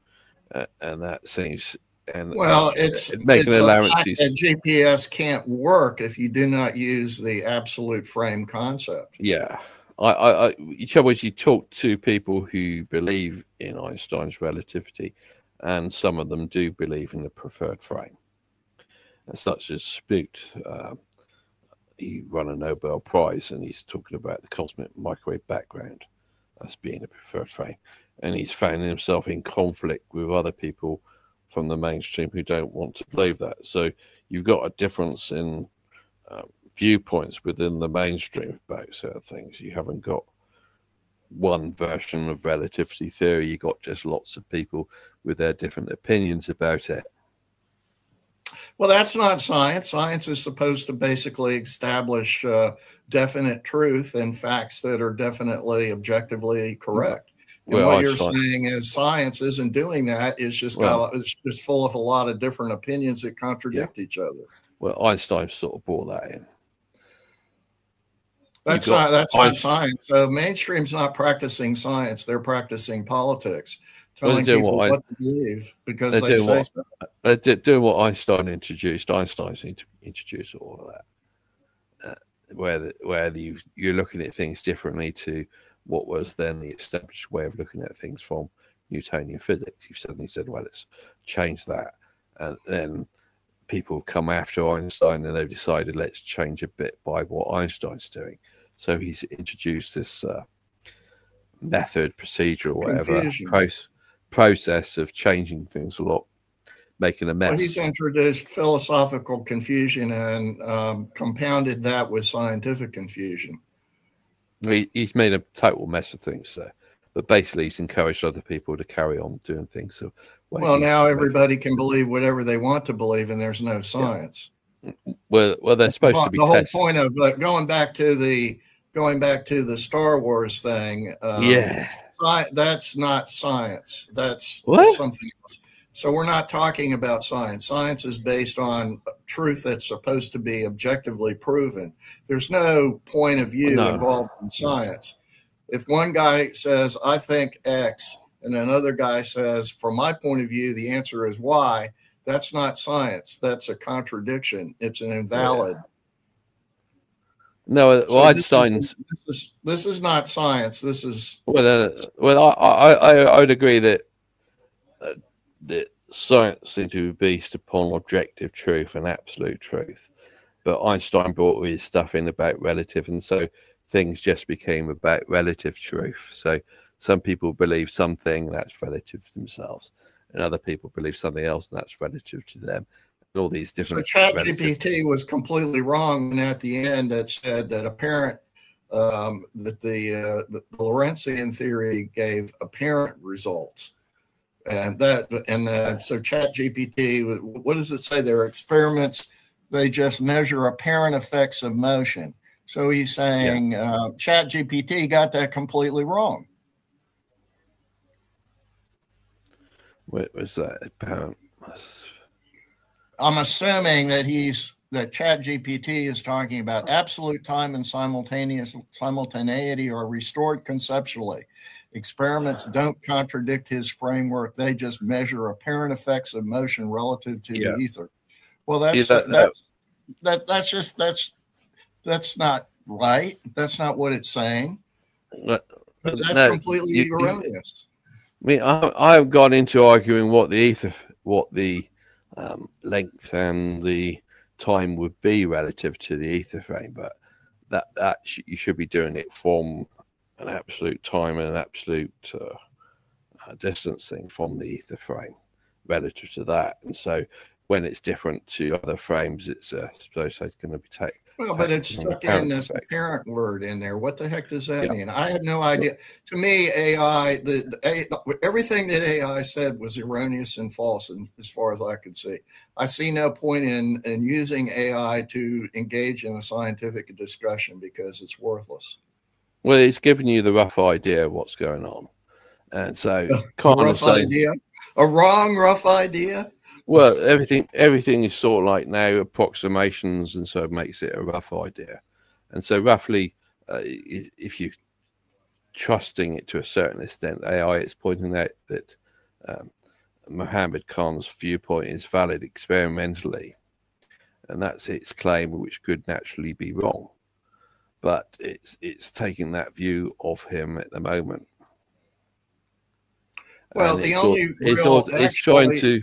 and that seems. And well, it's making allowances. That GPS can't work if you do not use the absolute frame concept. Yeah, you talk to people who believe in Einstein's relativity, and some of them do believe in the preferred frame, such as Smoot. He won a Nobel Prize, and he's talking about the cosmic microwave background as being a preferred frame, and he's found himself in conflict with other people from the mainstream who don't want to believe that. So you've got a difference in viewpoints within the mainstream about certain things. You haven't got one version of relativity theory. You've got just lots of people with their different opinions about it. Well, that's not science. Science is supposed to basically establish definite truth and facts that are definitely objectively correct. And what you're saying is science isn't doing that. It's just it's just full of a lot of different opinions that contradict each other. Well, Einstein sort of brought that in. That's not science. So mainstream's not practicing science. They're practicing politics, telling people what to believe because they say so. They're doing what Einstein introduced. Einstein's introduced all of that, where you're looking at things differently to what was then the established way of looking at things from Newtonian physics. You suddenly said, well, let's change that. And then people come after Einstein, and they've decided, let's change a bit by what Einstein's doing. So he's introduced this method, procedure, or whatever, process of changing things a lot, making a mess. Well, he's introduced philosophical confusion and compounded that with scientific confusion. He's made a total mess of things, so. But basically, he's encouraged other people to carry on doing things. So, well, now everybody can believe whatever they want to believe, and there's no science. Yeah. Well, they're supposed to be. The whole point of going back to the Star Wars thing. That's not science. That's something else. So we're not talking about science. Science is based on truth that's supposed to be objectively proven. There's no point of view involved in science. If one guy says, I think X, and another guy says, from my point of view, the answer is Y, that's not science. That's a contradiction. It's an invalid. No, well, Einstein's. This is not science. This is. Well, I would agree that that science seems to be based upon objective truth and absolute truth, but Einstein brought his stuff in about relative, and so things just became about relative truth. So some people believe something that's relative to themselves, and other people believe something else and that's relative to them. And all these different. So ChatGPT was completely wrong, and at the end it said that apparent that the Lorentzian theory gave apparent results. And so ChatGPT, what does it say? Their experiments, they just measure apparent effects of motion. So he's saying ChatGPT got that completely wrong. What was that apparent? I'm assuming that ChatGPT is talking about absolute time and simultaneity are restored conceptually. Experiments don't contradict his framework. They just measure apparent effects of motion relative to the ether. Well, that's not right. That's not what it's saying. That's completely erroneous. I mean, I've gone into arguing what the length and the time would be relative to the ether frame, but that you should be doing it from an absolute time and an absolute distancing from the ether frame relative to that. And so when it's different to other frames, it's supposed to going to be taken. Well, but it's stuck in this apparent word in there. What the heck does that mean? I had no idea. To me, AI, everything that AI said was erroneous and false, and as far as I could see. I see no point in using AI to engage in a scientific discussion because it's worthless. Well, it's giving you the rough idea of what's going on. And so a wrong rough idea. Well, everything is sort of like now approximations, and so it makes it a rough idea. And so roughly, if you're trusting it to a certain extent, AI is pointing out that Mohammad Khan's viewpoint is valid experimentally, and that's its claim, which could naturally be wrong. But it's taking that view of him at the moment. Well, and the only it's trying to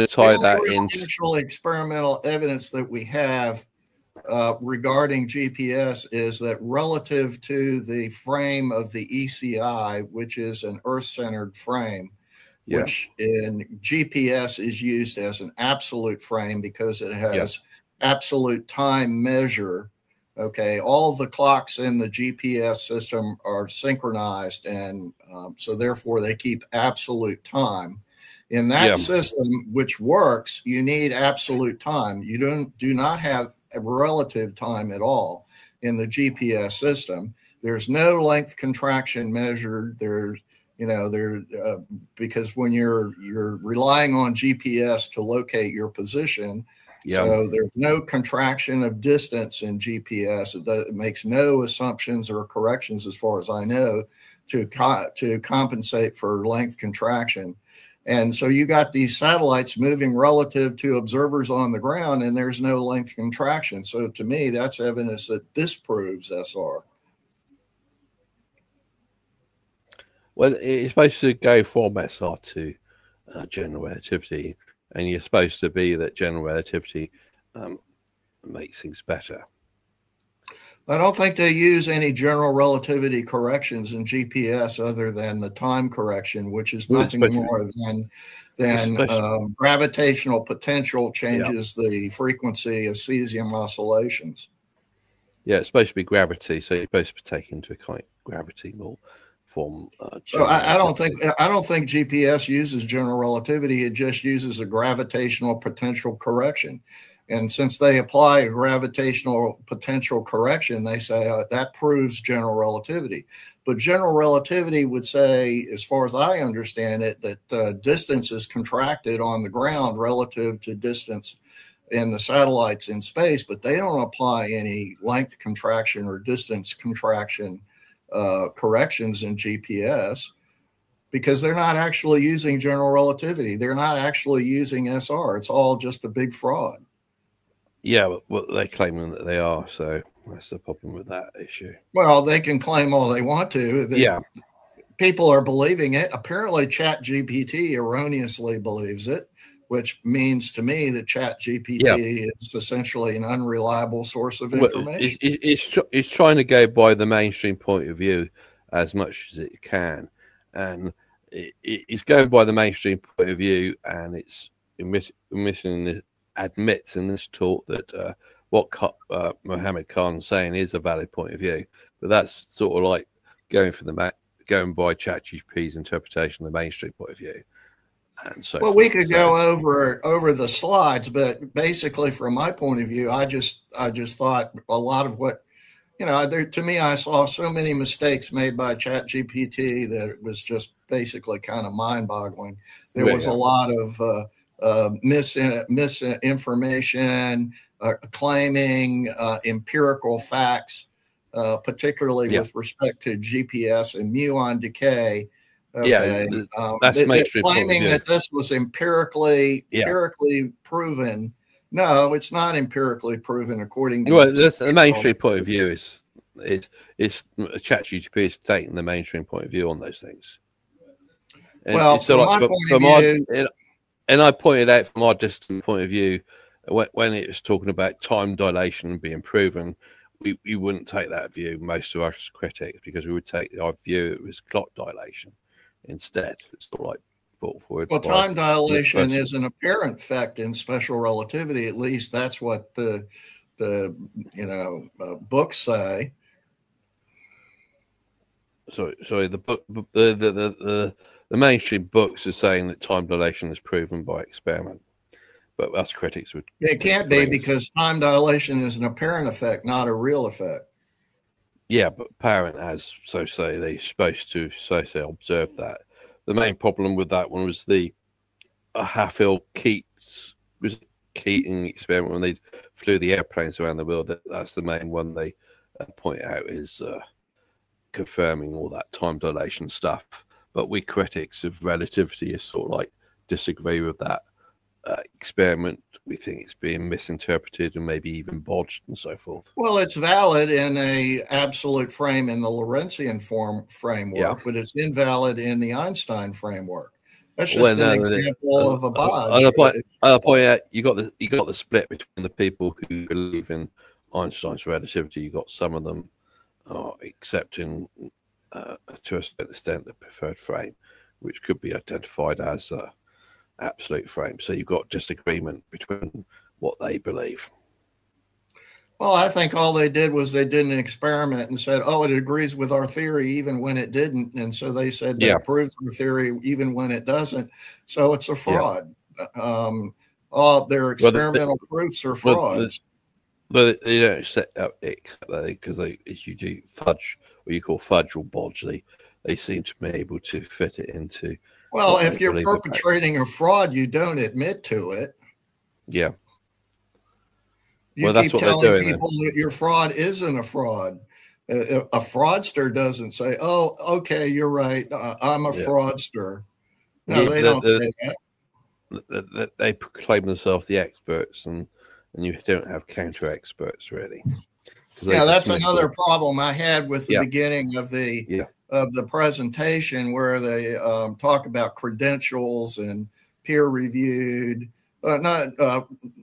tie that in. The actual experimental evidence that we have regarding GPS is that relative to the frame of the ECI, which is an Earth-centered frame, which in GPS is used as an absolute frame because it has absolute time measure. Okay, all the clocks in the GPS system are synchronized, and so therefore they keep absolute time. In that system, which works, you need absolute time. You do not have a relative time at all in the GPS system. There's no length contraction measured. Because when you're relying on GPS to locate your position, so there's no contraction of distance in GPS. It makes no assumptions or corrections, as far as I know, to compensate for length contraction. And so you got these satellites moving relative to observers on the ground, and there's no length contraction. So to me, that's evidence that disproves SR. Well, it's supposed to go from SR to general relativity, and you're supposed to be that general relativity makes things better. I don't think they use any general relativity corrections in GPS other than the time correction, which is nothing more than gravitational potential changes the frequency of cesium oscillations. Yeah, it's supposed to be gravity, so you're supposed to take into account gravity more. So I don't think GPS uses general relativity. It just uses a gravitational potential correction. And since they apply a gravitational potential correction, they say that proves general relativity. But general relativity would say, as far as I understand it, that distance is contracted on the ground relative to distance in the satellites in space, but they don't apply any length contraction or distance contraction corrections in GPS, because they're not actually using general relativity. They're not actually using SR. It's all just a big fraud. Yeah, but they're claiming that they are, so that's the problem with that issue. Well, they can claim all they want to. Yeah. People are believing it. Apparently, ChatGPT erroneously believes it, which means to me that ChatGPT is essentially an unreliable source of information. It's trying to go by the mainstream point of view as much as it can, and it's going by the mainstream point of view, and it's admits in this talk that what Mohammad Khan's saying is a valid point of view, but that's sort of like going by ChatGPT's interpretation of the mainstream point of view. And so well, we could go over the slides, but basically, from my point of view, I just thought a lot of what, to me, I saw so many mistakes made by ChatGPT that it was just basically kind of mind-boggling. There was a lot of misinformation, claiming empirical facts, particularly with respect to GPS and muon decay. Okay. That's mainstream claiming that this was empirically proven. No, it's not empirically proven according to the mainstream point of view is ChatGPT is taking the mainstream point of view on those things. And well, from my point of view, and I pointed out from our distant point of view, when it was talking about time dilation being proven, we wouldn't take that view, most of us critics, because we would take our view it was clock dilation instead. It's sort of like brought forward. Well, time dilation is an apparent fact in special relativity. At least that's what the books say. Sorry, the book, the mainstream books are saying that time dilation is proven by experiment, but us critics would. It can't be, because time dilation is an apparent effect, not a real effect. Yeah, but apparent as they're supposed to observe that. The main problem with that one was the Keating experiment when they flew the airplanes around the world. That's the main one they point out is confirming all that time dilation stuff. But we critics of relativity is sort of like disagree with that experiment. We think it's being misinterpreted and maybe even bodged and so forth. Well, it's valid in a absolute frame in the Lorentzian framework, but it's invalid in the Einstein framework. That's just an example of a bodge. I'll point out you got the split between the people who believe in Einstein's relativity. You got some of them accepting to a certain extent the preferred frame, which could be identified as absolute frame. So you've got disagreement between what they believe. Well, I think all they did was they did an experiment and said, oh, it agrees with our theory even when it didn't. And so they said that proves our theory even when it doesn't. So it's a fraud. All their experimental proofs are frauds. But they don't set up because if you do fudge, what you call fudge or bodge, they seem to be able to fit it into. Well, if you're perpetrating a fraud, you don't admit to it. Yeah. You keep telling people that your fraud isn't a fraud. A fraudster doesn't say, oh, okay, you're right. I'm a fraudster. No, they don't say that. They proclaim themselves the experts, and you don't have counter experts, really. Yeah, that's another problem I had with the beginning of the presentation, where they talk about credentials and peer-reviewed. None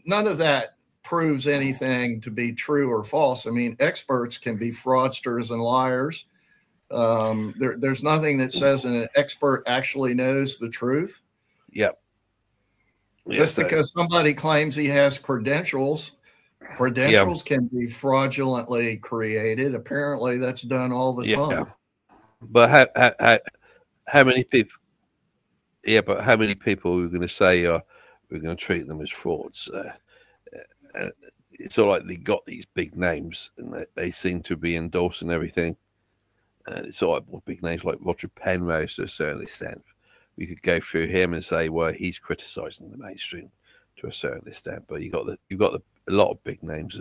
of that proves anything to be true or false. I mean, experts can be fraudsters and liars. There's nothing that says an expert actually knows the truth. Yep. Just because somebody claims he has credentials can be fraudulently created. Apparently, that's done all the time. But how many people? Yeah, but how many people are we going to say we're going to treat them as frauds? It's all like they got these big names and they seem to be endorsing everything. And it's all like big names like Roger Penrose to a certain extent. We could go through him and say, well, he's criticizing the mainstream to a certain extent. But you got a lot of big names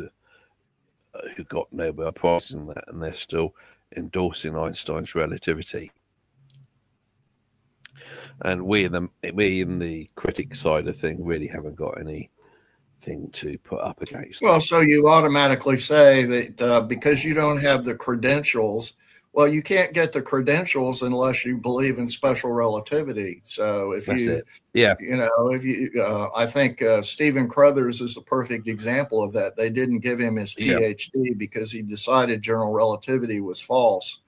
who got Nobel Prizes and that, and they're still endorsing Einstein's relativity. And we in the critic side of things really haven't got anything to put up against. Well, so you automatically say that because you don't have the credentials. Well, you can't get the credentials unless you believe in special relativity. So if I think Stephen Crothers is a perfect example of that. They didn't give him his PhD because he decided general relativity was false.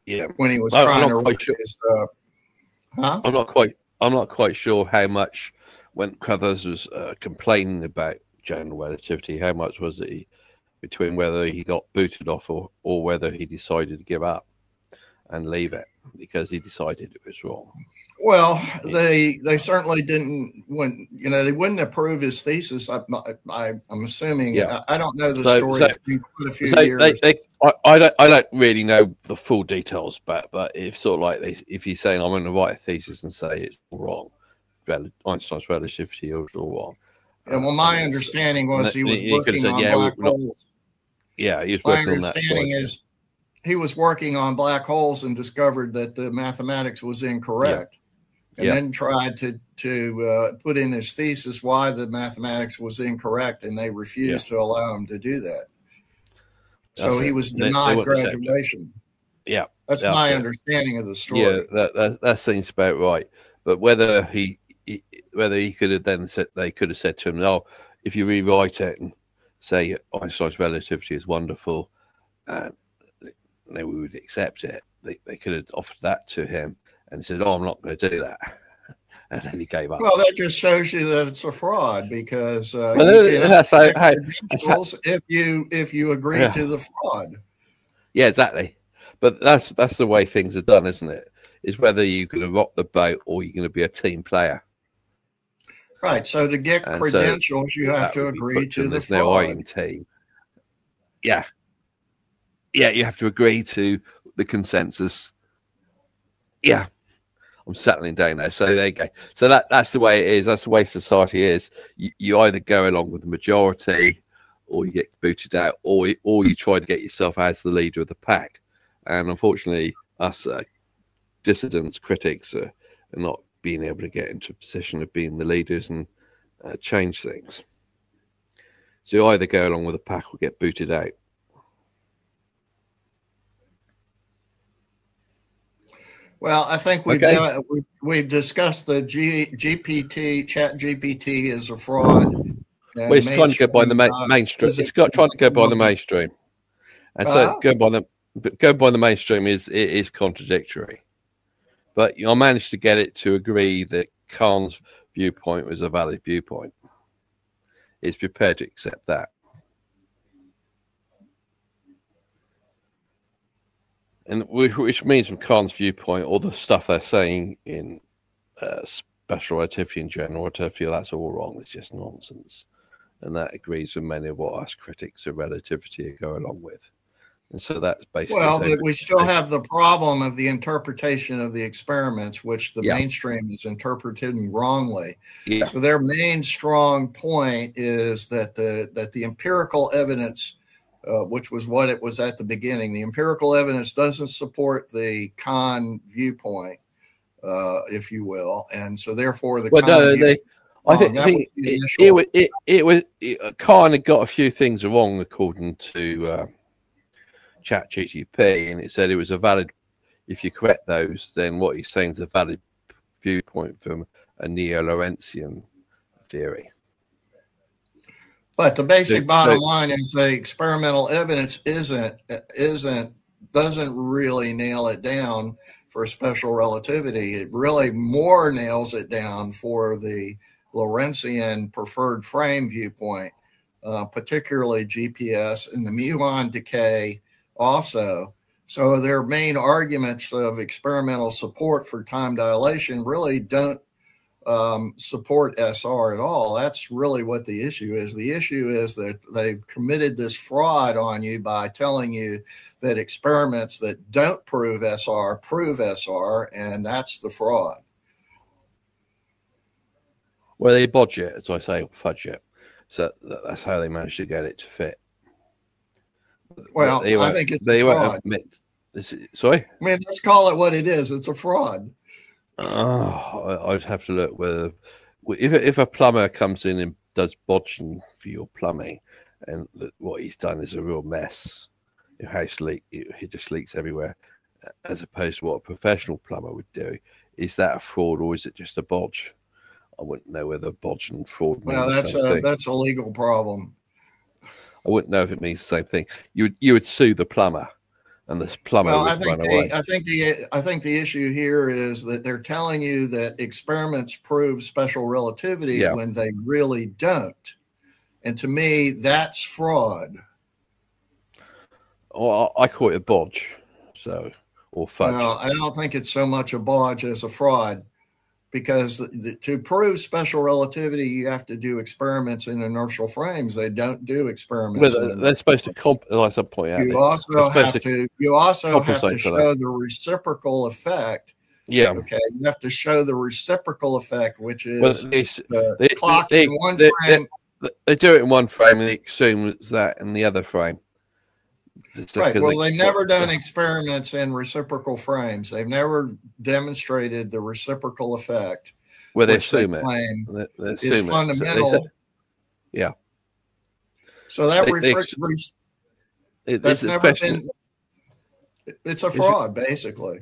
Yeah, when he was trying to write his. I'm not quite sure how much when Crothers was complaining about general relativity, how much was it between whether he got booted off or whether he decided to give up and leave it because he decided it was wrong. Well, they certainly didn't. When they wouldn't approve his thesis. I'm assuming. Yeah. I don't know the story. It's been quite a few years. I don't really know the full details, but if sort of like if you're saying I'm going to write a thesis and say it's all wrong, Einstein's relativity is all wrong. And well, my understanding was he was working on black holes. Yeah, he was working on that. My understanding is he was working on black holes and discovered that the mathematics was incorrect, and then tried to put in his thesis why the mathematics was incorrect, and they refused to allow him to do that. So he was denied graduation. Yeah, that's my understanding of the story. Yeah, that seems about right. But whether he could have then said, they could have said to him, "No, if you rewrite it and say Einstein's relativity is wonderful, then we would accept it." They could have offered that to him and said, "Oh, I'm not going to do that," and then he gave up. Well, that just shows you that it's a fraud because if you agree to the fraud. Yeah, exactly. But that's the way things are done, isn't it? Is whether you're going to rock the boat or you're going to be a team player. Right. So to get credentials, you have to agree to the fraud. Team. Yeah. Yeah, you have to agree to the consensus. Yeah. I'm settling down now. So there you go. So that's the way it is. That's the way society is. You either go along with the majority or you get booted out or you try to get yourself as the leader of the pack. And unfortunately, us dissidents, critics are not being able to get into a position of being the leaders and change things. So you either go along with the pack or get booted out. Well, I think we've discussed the GPT, Chat GPT is a fraud. Well, it's trying to go by the mainstream. It's trying to go by the mainstream, and so go by the mainstream is contradictory. But I managed to get it to agree that Khan's viewpoint was a valid viewpoint. It's prepared to accept that. And which means from Khan's viewpoint, all the stuff they're saying in special relativity and general relativity, that's all wrong. It's just nonsense. And that agrees with many of what us critics of relativity go along with. And so that's basically... Well, but we still have the problem of the interpretation of the experiments, which the mainstream is interpreting wrongly. Yeah. So their main strong point is that the empirical evidence... which was what it was at the beginning. The empirical evidence doesn't support the Khan viewpoint, if you will, and so therefore the Khan had got a few things wrong according to ChatGPT, and it said it was a valid. If you correct those, then what he's saying is a valid viewpoint from a neo-Lorentzian theory. But the basic bottom line is the experimental evidence doesn't really nail it down for special relativity. It really more nails it down for the Lorentzian preferred frame viewpoint, particularly GPS and the muon decay also. So their main arguments of experimental support for time dilation really don't support SR at all. That's really what the issue is. The issue is that they've committed this fraud on you by telling you that experiments that don't prove SR, and that's the fraud. Well, they bodge it, as I say, fudge it. So that's how they managed to get it to fit. Well, I think it's a fraud. Sorry? I mean, let's call it what it is. It's a fraud. I'd have to look whether if a plumber comes in and does bodging for your plumbing, and what he's done is a real mess. Your house leak, it just leaks everywhere, as opposed to what a professional plumber would do. Is that a fraud or is it just a bodge? I wouldn't know whether bodge and fraud means the same thing. That's a legal problem. I wouldn't know if it means the same thing. You would sue the plumber, and the plumber would run away. I think the issue here is that they're telling you that experiments prove special relativity when they really don't, and to me, that's fraud. Well, I call it a bodge, or fudge. Well, I don't think it's so much a bodge as a fraud, because to prove special relativity, you have to do experiments in inertial frames. They don't do experiments. Well, they're supposed to as I point out. You also have to show the reciprocal effect. Yeah. Okay. You have to show the reciprocal effect, which is the clock in one frame. They do it in one frame, and they assume it's that in the other frame. Right. Well, they've never done experiments in reciprocal frames. They've never demonstrated the reciprocal effect. Well, they assume it. It's fundamental. Yeah. So that that's never been. It's a fraud, basically.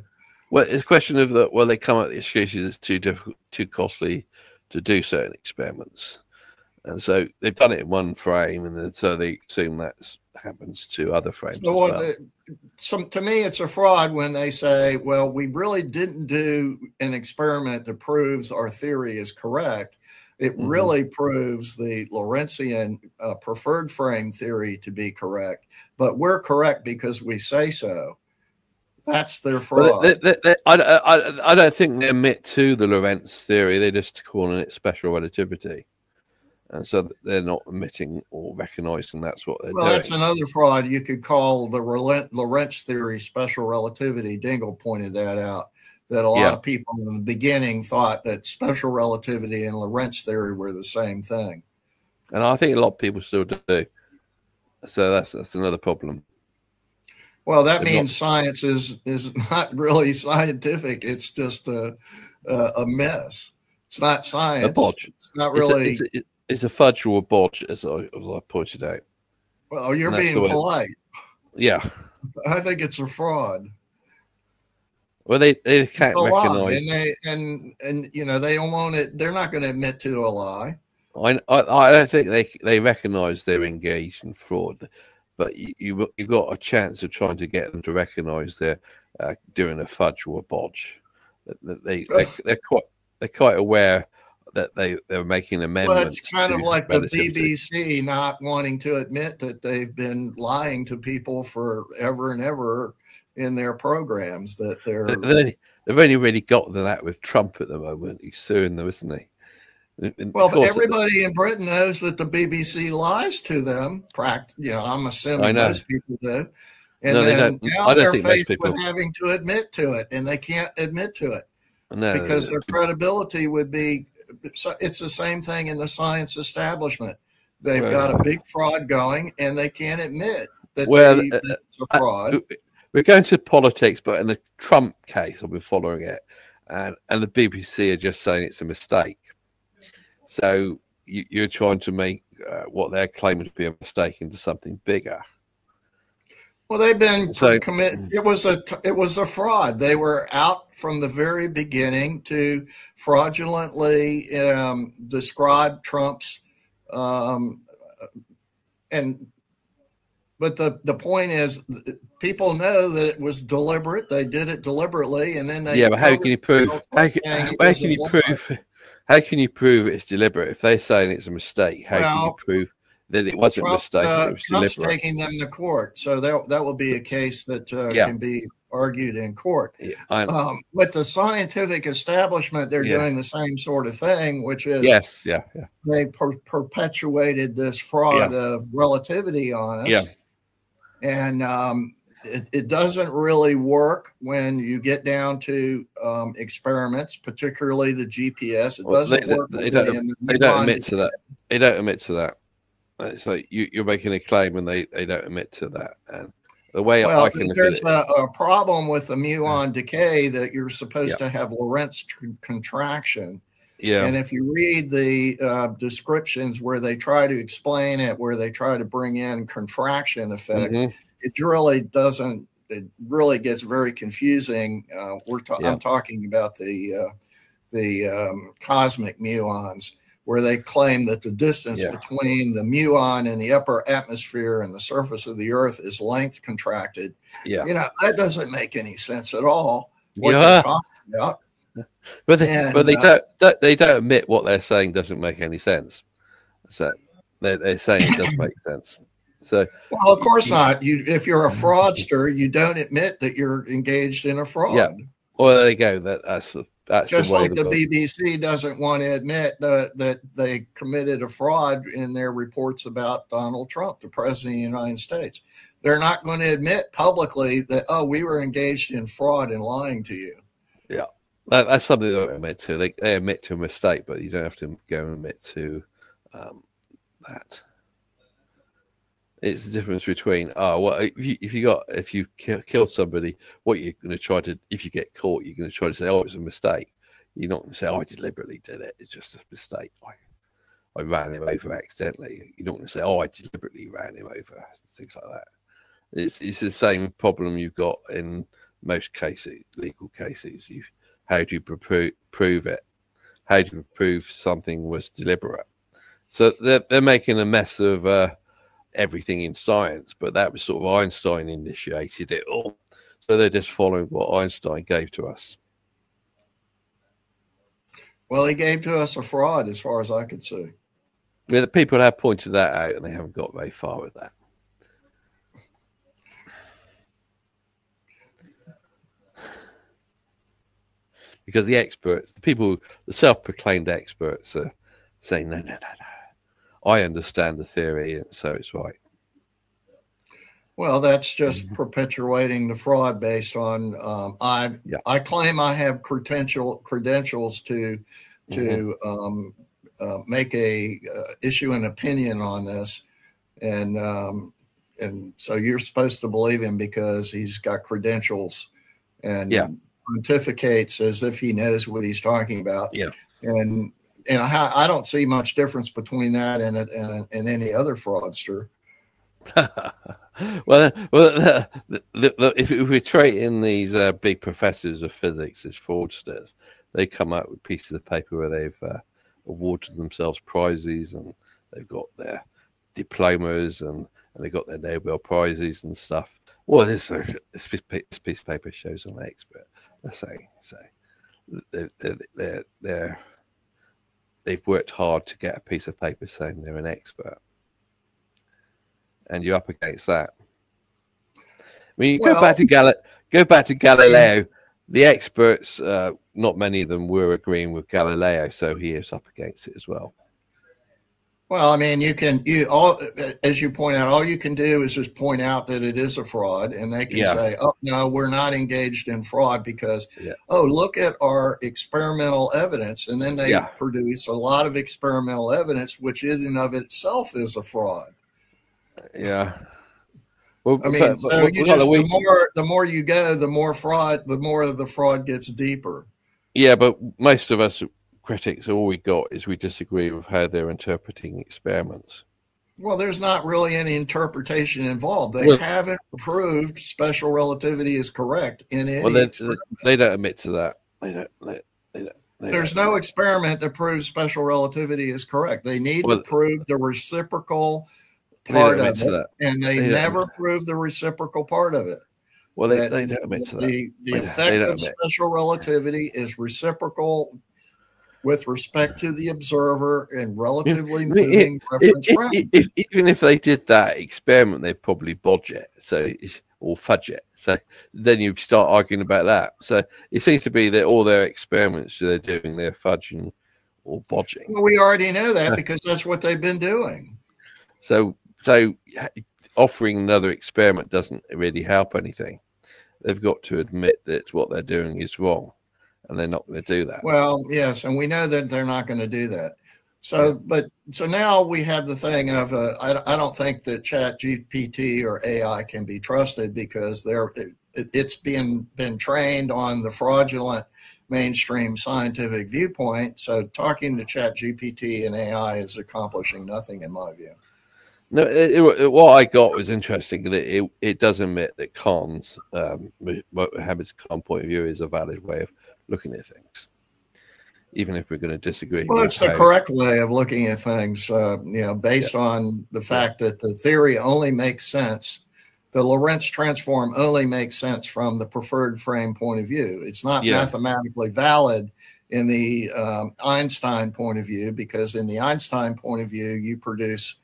Well, it's a question of that. Well, they come up with the excuses it's too difficult, too costly to do certain experiments, and so they've done it in one frame, and then so they assume that happens to other frames. So, to me, it's a fraud when they say, "Well, we really didn't do an experiment that proves our theory is correct. It really proves the Lorentzian preferred frame theory to be correct, but we're correct because we say so." That's their fraud. I don't think they admit to the Lorentz theory. They're just calling it special relativity. And so they're not admitting or recognizing that's what they're doing. Well, that's another fraud. You could call the Lorentz theory special relativity. Dingle pointed that out, that a lot of people in the beginning thought that special relativity and Lorentz theory were the same thing. And I think a lot of people still do. So that's another problem. Well, that means science is not really scientific. It's just a mess. It's not science. A bodge. It's not really. It's a fudge or a bodge, as I pointed out. Well, you're being polite. Yeah. I think it's a fraud. Well, they can't recognize, and you know, they don't want it. They're not going to admit to a lie. I don't think they recognize they're engaged in fraud, but you've got a chance of trying to get them to recognize they're doing a fudge or a bodge. They're quite aware that they're making amendments. Well, it's kind of like the BBC not wanting to admit that they've been lying to people forever and ever in their programs. That they've only really got to that with Trump at the moment. He's suing them, isn't he? Well, but everybody in Britain knows that the BBC lies to them. I'm assuming most people do. And then now they're faced with having to admit to it, and they can't admit to it because their credibility would be. It's the same thing in the science establishment. They've got a big fraud going, and they can't admit that it's a fraud. We're going to politics, but in the Trump case, I've been following it, and the BBC are just saying it's a mistake. So you're trying to make what they're claiming to be a mistake into something bigger. Well, they've been committed. It was a fraud. They were out from the very beginning to fraudulently describe Trump's but the point is, people know that it was deliberate. They did it deliberately, and then they but how can you prove? How can you prove it's deliberate if they're saying it's a mistake? How can you prove that it wasn't a mistake? It was Trump's deliberate. Taking them to court, so that will be a case that can be argued in court. But the scientific establishment, they're doing the same sort of thing, which is they perpetuated this fraud of relativity on us, and it doesn't really work when you get down to experiments, particularly the GPS. It doesn't work. They don't admit to that. They don't admit to that. So you're making a claim and they don't admit to that. And the way well, I can look there's at it, a problem with the muon decay that you're supposed to have Lorentz contraction. Yeah. And if you read the descriptions where they try to explain it, where they try to bring in contraction effect, it really doesn't. It really gets very confusing. I'm talking about the cosmic muons, where they claim that the distance between the muon and the upper atmosphere and the surface of the Earth is length contracted. Yeah. You know, that doesn't make any sense at all. What they're talking about. But they don't admit what they're saying doesn't make any sense. So they're saying it does make sense. So well, of course not. If you're a fraudster, you don't admit that you're engaged in a fraud. Yeah. Well, there you go. That's just like the BBC doesn't want to admit that they committed a fraud in their reports about Donald Trump, the president of the United States. They're not going to admit publicly that, oh, we were engaged in fraud and lying to you. Yeah. That's something they don't admit to. They admit to a mistake, but you don't have to go and admit to that. It's the difference between if you kill somebody, what you're going to try to, if you get caught, you're going to try to say, oh, it's a mistake. You're not going to say, oh, I deliberately did it. It's just a mistake. I ran him over accidentally. You're not going to say, oh, I deliberately ran him over. Things like that. It's the same problem you've got in most cases, legal cases. How do you prove it? How do you prove something was deliberate? So they're making a mess of everything in science, but that was sort of Einstein initiated it all. So they're just following what Einstein gave to us. Well, he gave to us a fraud, as far as I could see. Yeah, the people have pointed that out, and they haven't got very far with that. Because the experts, the self-proclaimed experts are saying, no. I understand the theory, and so it's right. Well, that's just perpetuating the fraud based on I claim I have credentials to make issue an opinion on this, and so you're supposed to believe him because he's got credentials and pontificates as if he knows what he's talking about. Yeah, and I don't see much difference between that and any other fraudster. well, if we're treating these big professors of physics as fraudsters, they come out with pieces of paper where they've awarded themselves prizes, and they've got their diplomas, and they've got their Nobel prizes and stuff. Well, this piece of paper shows I'm an expert. Let's say so. They've worked hard to get a piece of paper saying they're an expert, and you're up against that. I mean, go back to Galileo. The experts, not many of them were agreeing with Galileo, so he is up against it as well. Well, I mean, as you point out, all you can do is just point out that it is a fraud, and they can say, "Oh no, we're not engaged in fraud because, oh, look at our experimental evidence," and then they produce a lot of experimental evidence, which in and of itself is a fraud. Yeah. Well, I mean, the more you go, the more the fraud gets deeper. Yeah, but most of us critics, all we got is we disagree with how they're interpreting experiments. Well, there's not really any interpretation involved. They haven't proved special relativity is correct in any experiment. They don't admit to that. There's no experiment that proves special relativity is correct. They need to prove the reciprocal part of it, and they never prove the reciprocal part of it. Well, they don't admit to that. The effect of special relativity is reciprocal with respect to the observer and relatively moving reference frame. Even if they did that experiment, they'd probably bodge it, or fudge it. So then you start arguing about that. So it seems to be that all their experiments they're doing, they're fudging or bodging. Well, we already know that because that's what they've been doing. So offering another experiment doesn't really help anything. They've got to admit that what they're doing is wrong, and they're not going to do that. Well, yes, and we know that they're not going to do that. So, so now we have the thing of I don't think that ChatGPT or AI can be trusted because it's been trained on the fraudulent mainstream scientific viewpoint. So talking to ChatGPT and AI is accomplishing nothing in my view. No, what I got was interesting that it does admit that Khan's Mohammad Khan point of view is a valid way of looking at things, even if we're going to disagree. Well, it's the correct way of looking at things, based on the fact that the theory only makes sense. The Lorentz transform only makes sense from the preferred frame point of view. It's not mathematically valid in the Einstein point of view, because in the Einstein point of view, you produce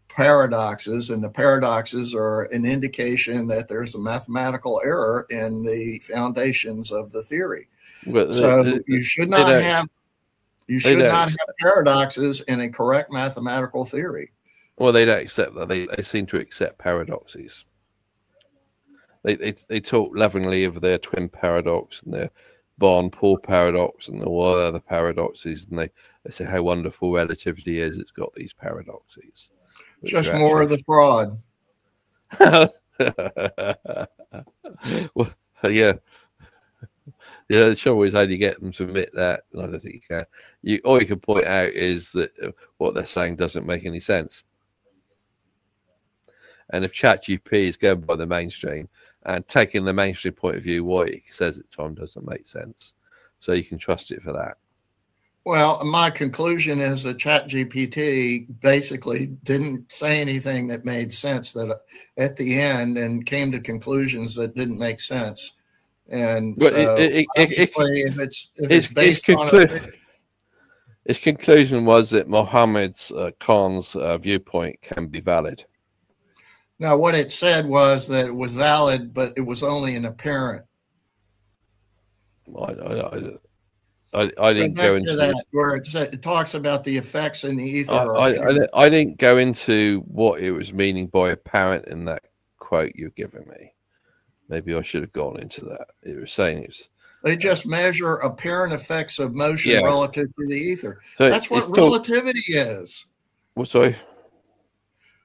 paradoxes, and the paradoxes are an indication that there's a mathematical error in the foundations of the theory. But so you should not have paradoxes in a correct mathematical theory. Well, they don't accept that. They seem to accept paradoxes. They talk lovingly of their twin paradox and their Barn-Paul paradox and all other paradoxes, and they say how wonderful relativity is. It's got these paradoxes. Just more of the fraud. Well, yeah. The trouble is how do you get them to admit that? I don't think you can. All you can point out is that what they're saying doesn't make any sense. And if ChatGPT is going by the mainstream and taking the mainstream point of view, what it says at the time doesn't make sense. So you can trust it for that. Well, my conclusion is that ChatGPT basically didn't say anything that made sense at the end, and came to conclusions that didn't make sense. And so if it's based on its conclusion was that Mohammed Khan's viewpoint can be valid. Now, what it said was that it was valid, but it was only an apparent. I didn't go into that where it talks about the effects in the ether. I didn't go into what it was meaning by apparent in that quote you're giving me. Maybe I should have gone into that. It was saying they just measure apparent effects of motion relative to the ether. So that's what relativity is. Well, sorry.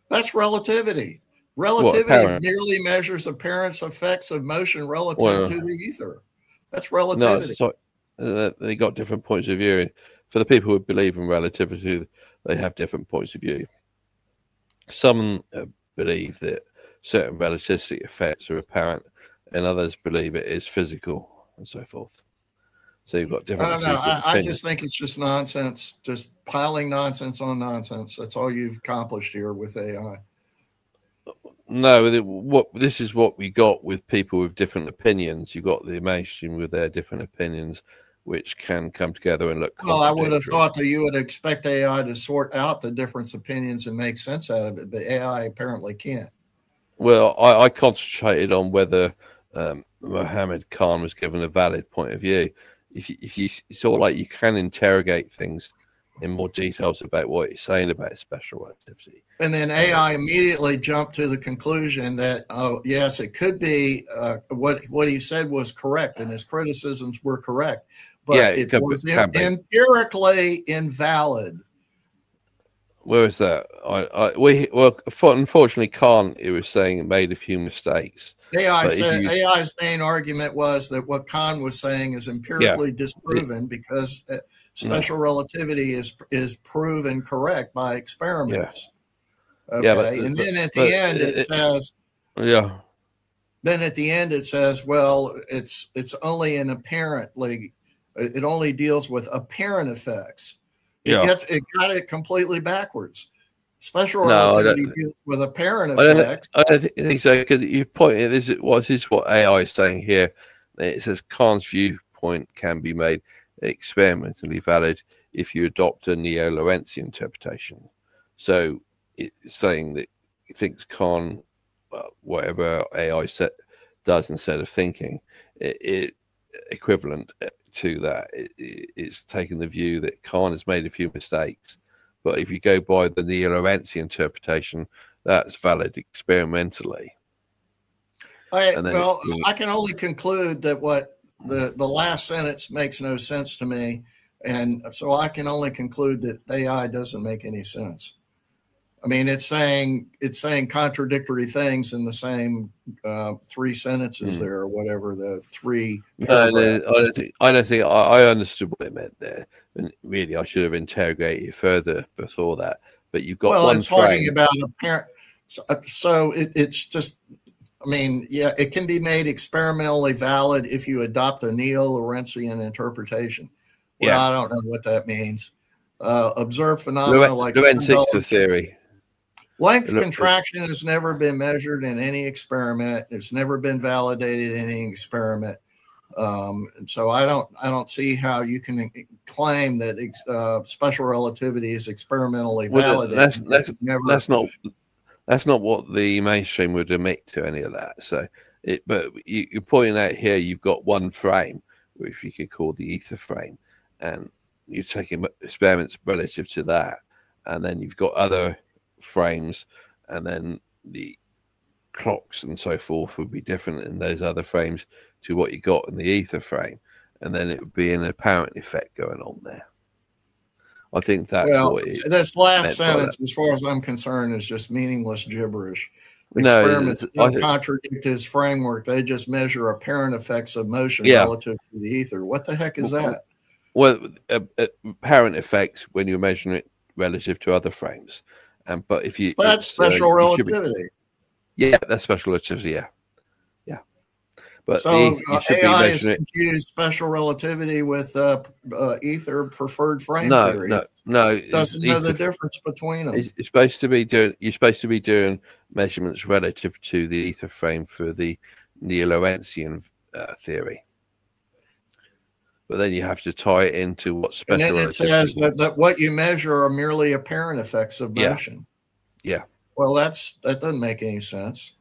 That's relativity. Relativity merely measures apparent effects of motion relative to the ether. That's relativity. No, they got different points of view. For the people who believe in relativity, they have different points of view. Some believe that certain relativistic effects are apparent, and others believe it is physical, and so forth. So you've got different. I just think it's just nonsense, just piling nonsense on nonsense. That's all you've accomplished here with AI. No, this is what we got with people with different opinions. You've got the mainstream with their different opinions, which can come together and look. Well, I would have thought that you would expect AI to sort out the different opinions and make sense out of it, but AI apparently can't. Well, I concentrated on whether Mohammad Khan was given a valid point of view. If you sort of like you can interrogate things in more details about what he's saying about special relativity. And then AI immediately jumped to the conclusion that, oh, yes, it could be what he said was correct and his criticisms were correct, but it was empirically invalid. Where is that? Unfortunately, Khan, it was saying it made a few mistakes. AI's main argument was that what Khan was saying is empirically disproven because special relativity is proven correct by experiments. Okay, and then at the end it says, Then at the end it says, well, it's only an apparently, it only deals with apparent effects. It got it completely backwards. Special relativity deals with apparent effects. I don't think so, because you pointed this is what AI is saying here. It says Khan's viewpoint can be made experimentally valid if you adopt a neo-Lorentzian interpretation. So it's saying that it thinks Khan, whatever AI does instead of thinking, it equivalent to that. It's taking the view that Khan has made a few mistakes, but if you go by the neo-Lorentzian interpretation, that's valid experimentally. I can only conclude that what the last sentence makes no sense to me, And so I can only conclude that AI doesn't make any sense. I mean, it's saying contradictory things in the same 3 sentences there, or whatever the 3. No, I don't think I understood what it meant there. And really, I should have interrogated it further before that. But you've got one it's frame. talking about a parent. So it's just, I mean, yeah, it can be made experimentally valid if you adopt a neo-Lorentzian interpretation. Well, I don't know what that means. Observe phenomena like Lorentzi's the theory. Length contraction has never been measured in any experiment. It's never been validated in any experiment. So I don't see how you can claim that special relativity is experimentally validated. That's not what the mainstream would admit to any of that. So, but you're pointing out here you've got one frame, which you could call the ether frame, and you're taking experiments relative to that, and then you've got other frames, and then the clocks and so forth would be different in those other frames to what you got in the ether frame, and then it would be an apparent effect going on there. I think that's what it is. This last sentence, as far as I'm concerned, is just meaningless gibberish. Experiments don't contradict his framework. They just measure apparent effects of motion relative to the ether. What the heck is that? Well, apparent effects when you're measuring it relative to other frames. But if you that's special relativity. That's special relativity. Yeah. But so AI is confused special relativity with ether preferred frame theory. No. Doesn't know the difference between them. You're supposed to be doing measurements relative to the ether frame for the neo-Lorentzian theory. But then you have to tie it into what special. And then it says that what you measure are merely apparent effects of motion. Yeah. Well, that doesn't make any sense.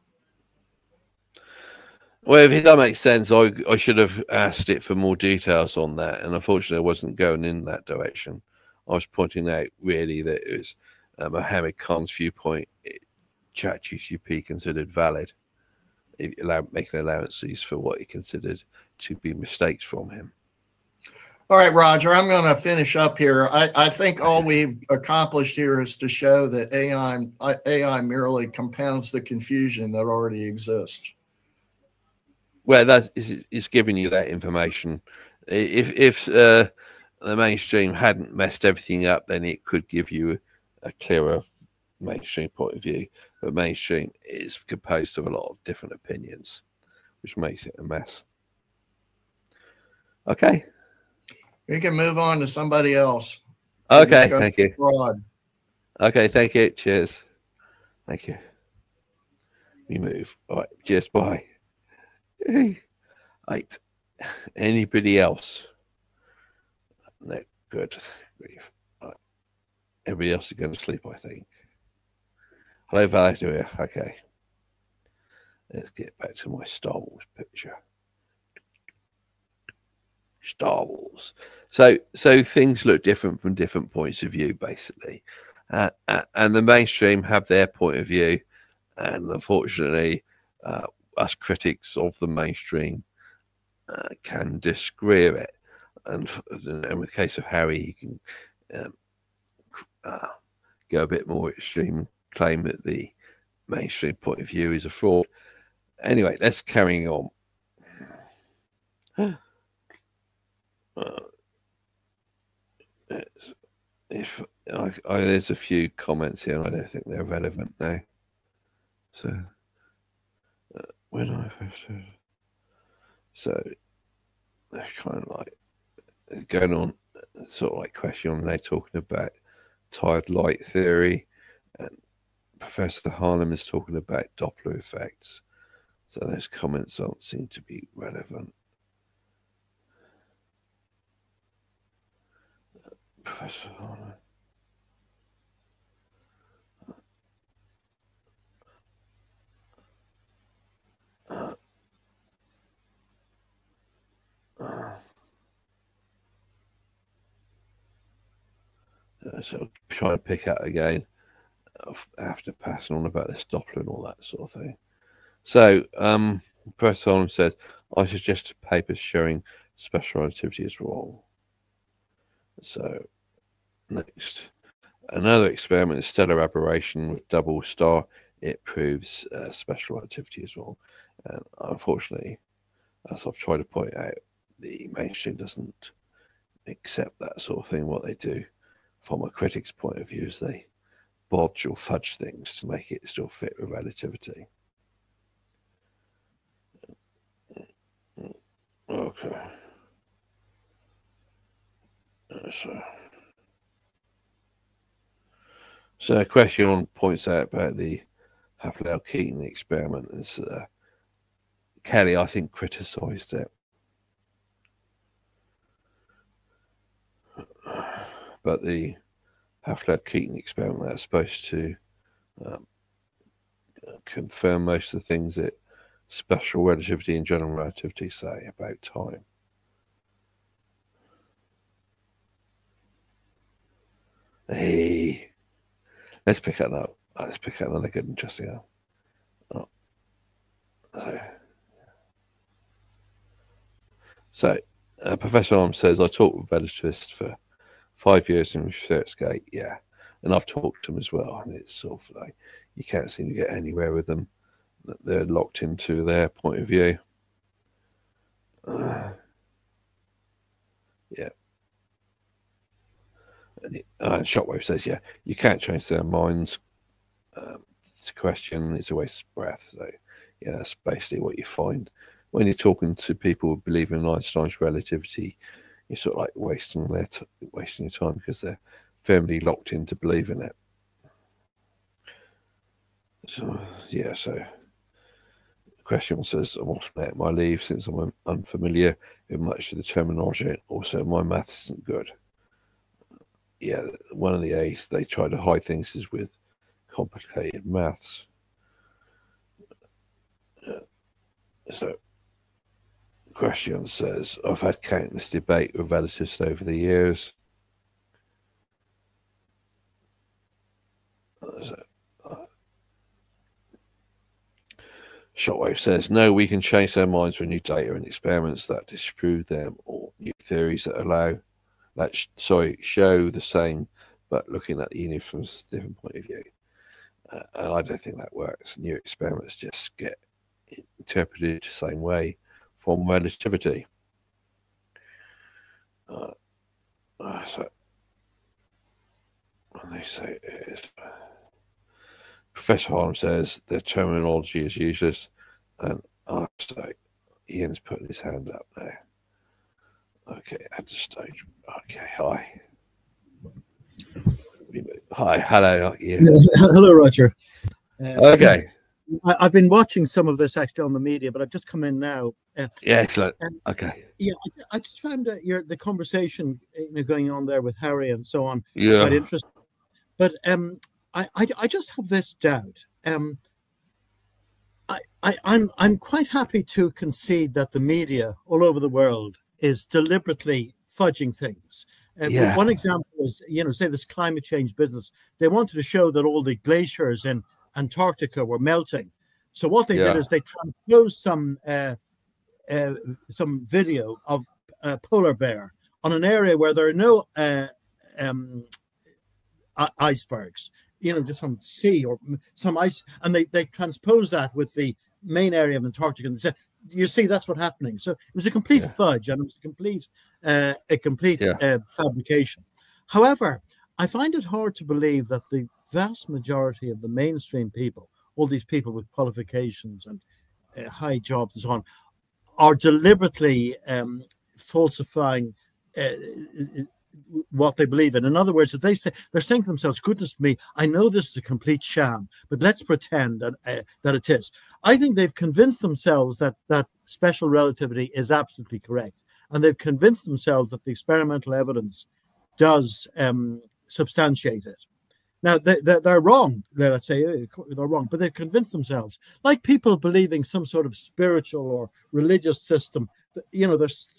Well, if it doesn't make sense, I should have asked it for more details on that, and unfortunately, I wasn't going in that direction. I was pointing out really that it was Mohammad Khan's viewpoint. ChatGPT considered valid, making allowances for what he considered to be mistakes from him. All right, Roger, I'm going to finish up here. I think all we've accomplished here is to show that AI merely compounds the confusion that already exists. Well, it's giving you that information. If the mainstream hadn't messed everything up, then it could give you a clearer mainstream point of view. But mainstream is composed of a lot of different opinions, which makes it a mess. Okay. We can move on to somebody else. Okay, thank you. Fraud. Okay, thank you. Cheers. Thank you. We move. All right. Cheers. Bye. Right. Anybody else? No. Good. Right. Everybody else is going to sleep, I think. Hello, Valeria. Okay. Let's get back to my Star Wars picture. Star Wars. So things look different from different points of view, basically. And the mainstream have their point of view. And unfortunately, us critics of the mainstream can disagree with it. And in the case of Harry, he can go a bit more extreme, claim that the mainstream point of view is a fraud. Anyway, let's carry on. There's a few comments here, and I don't think they're relevant now. So when I first so they're kind of like going on sort of like question. They're talking about tired light theory, and Professor Harlem is talking about Doppler effects. So those comments don't seem to be relevant. Professor Harlem. So I'll try to pick out again after passing on about this Doppler and all that sort of thing. So Professor Harlem says, I suggest papers showing special relativity is wrong. So next, another experiment is stellar aberration with double star. It proves special relativity as well. And unfortunately, as I've tried to point out, the mainstream doesn't accept that sort of thing. What they do, from a critic's point of view, is they bodge or fudge things to make it still fit with relativity. Okay. So a question points out about the Hafler-Keating experiment is Kelly, I think, criticised it. But the Hafler-Keating experiment that's supposed to confirm most of the things that special relativity and general relativity say about time. Hey, let's pick another good, interesting one. So Professor Arms says, I taught with relativists for 5 years in ResearchGate, yeah, and I've talked to them as well, and it's sort of like you can't seem to get anywhere with them. They're locked into their point of view. Yeah. And Shockwave says, yeah, you can't change their minds. It's a question, it's a waste of breath. So, yeah, that's basically what you find when you're talking to people who believe in Einstein's relativity. You're sort of like wasting your time because they're firmly locked into believing it. So, yeah, so the question says, I'm often at my leave since I'm unfamiliar with much of the terminology. Also, my maths isn't good. Yeah, one of the A's they try to hide things is with complicated maths. So, the question says, I've had countless debate with relativists over the years. Shockwave says, no, we can change their minds with new data and experiments that disprove them, or new theories that show the same, but looking at the universe from a different point of view. And I don't think that works. New experiments just get interpreted the same way from relativity. So, and they say it is. Professor Harlem says the terminology is useless, and I say Ian's putting his hand up there. Okay, at the stage. Okay, hi. Hi, hello, Ian. Hello, Roger. Okay. I've been watching some of this actually on the media, but I've just come in now. Yeah, excellent. Okay. Yeah, I just found the conversation going on there with Harry and so on quite interesting. But I just have this doubt. I'm quite happy to concede that the media all over the world is deliberately fudging things. One example is, say this climate change business. They wanted to show that all the glaciers in Antarctica were melting. So what they did is they transposed some video of a polar bear on an area where there are no icebergs, just some sea or some ice, and they transpose that with the main area of Antarctica, and said, you see, that's what's happening. So it was a complete fudge, and it was a complete fabrication. However, I find it hard to believe that the vast majority of the mainstream people, all these people with qualifications and high jobs and so on, are deliberately falsifying what they believe in. In other words, if they're saying to themselves, goodness me, I know this is a complete sham, but let's pretend that it is. I think they've convinced themselves that special relativity is absolutely correct. And they've convinced themselves that the experimental evidence does substantiate it. Now, they're wrong. Let's say they're wrong, but they've convinced themselves. Like people believing some sort of spiritual or religious system. There's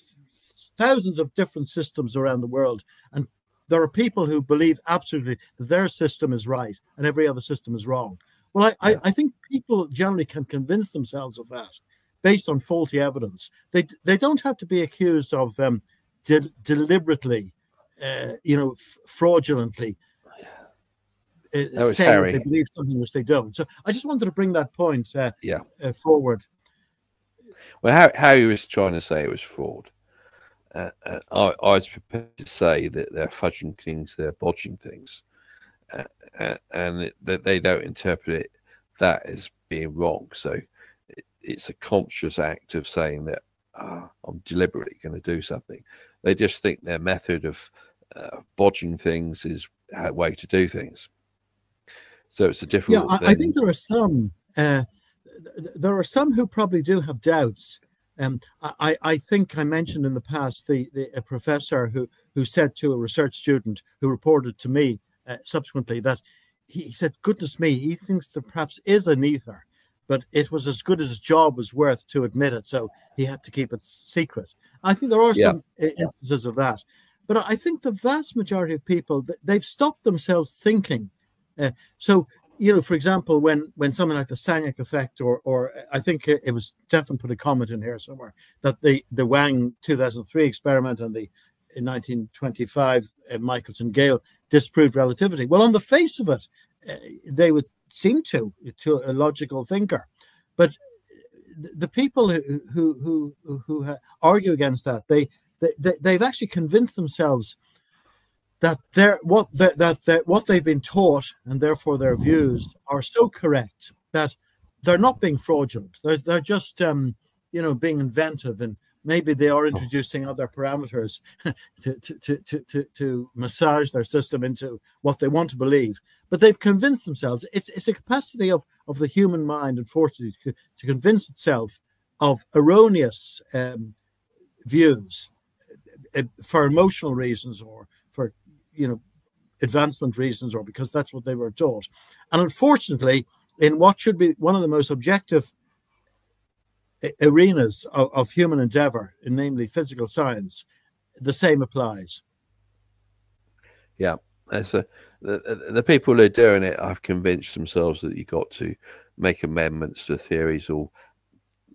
thousands of different systems around the world, and there are people who believe absolutely that their system is right and every other system is wrong. Well, I think people generally can convince themselves of that based on faulty evidence. They don't have to be accused of deliberately fraudulently say that they believe something which they don't. So I just wanted to bring that point forward. Well, how he was trying to say it was fraud. I was prepared to say that they're fudging things, they're bodging things, and that they don't interpret that as being wrong. So it's a conscious act of saying that I'm deliberately going to do something. They just think their method of bodging things is a way to do things. So it's a difficult thing. I think there are some who probably do have doubts. I think I mentioned in the past a professor who said to a research student who reported to me subsequently that he said, goodness me, he thinks there perhaps is an ether, but it was as good as his job was worth to admit it, so he had to keep it secret. I think there are some instances of that. But I think the vast majority of people, they've stopped themselves thinking. So, for example, when something like the Sagnac effect, or I think it was Stefan put a comment in here somewhere, that the Wang 2003 experiment and the in 1925 Michelson Gale disproved relativity. Well, on the face of it, they would seem to a logical thinker. But the people who argue against that, they've actually convinced themselves that what they've been taught, and therefore their views, are so correct that they're not being fraudulent. They're just being inventive, and maybe they are introducing other parameters to massage their system into what they want to believe. But they've convinced themselves. It's a capacity of the human mind, unfortunately, to convince itself of erroneous views for emotional reasons, or for advancement reasons, or because that's what they were taught. And unfortunately, in what should be one of the most objective arenas of human endeavor, namely physical science, the same applies. Yeah, the people who are doing it have convinced themselves that you've got to make amendments to theories or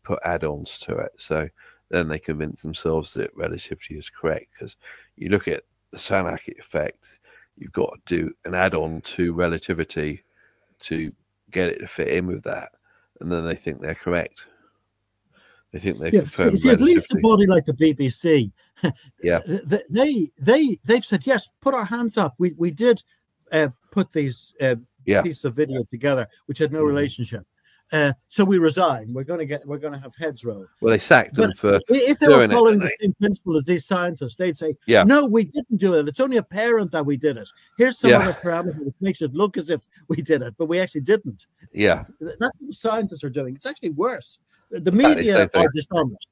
put add-ons to it. So then they convince themselves that relativity is correct, because you look at the Sagnac effect, you've got to do an add-on to relativity to get it to fit in with that, and then they think they're correct. They think they've confirmed relativity. At least a body like the BBC, they've said, yes, put our hands up. We did put these pieces of video together, which had no relationship. So we resign. We're going to have heads roll. Well, they sacked them for if they were following the same principle as these scientists, they'd say, no, we didn't do it. It's only apparent that we did it. Here's some other parameter which makes it look as if we did it, but we actually didn't. Yeah, that's what the scientists are doing. It's actually worse. The media are dishonest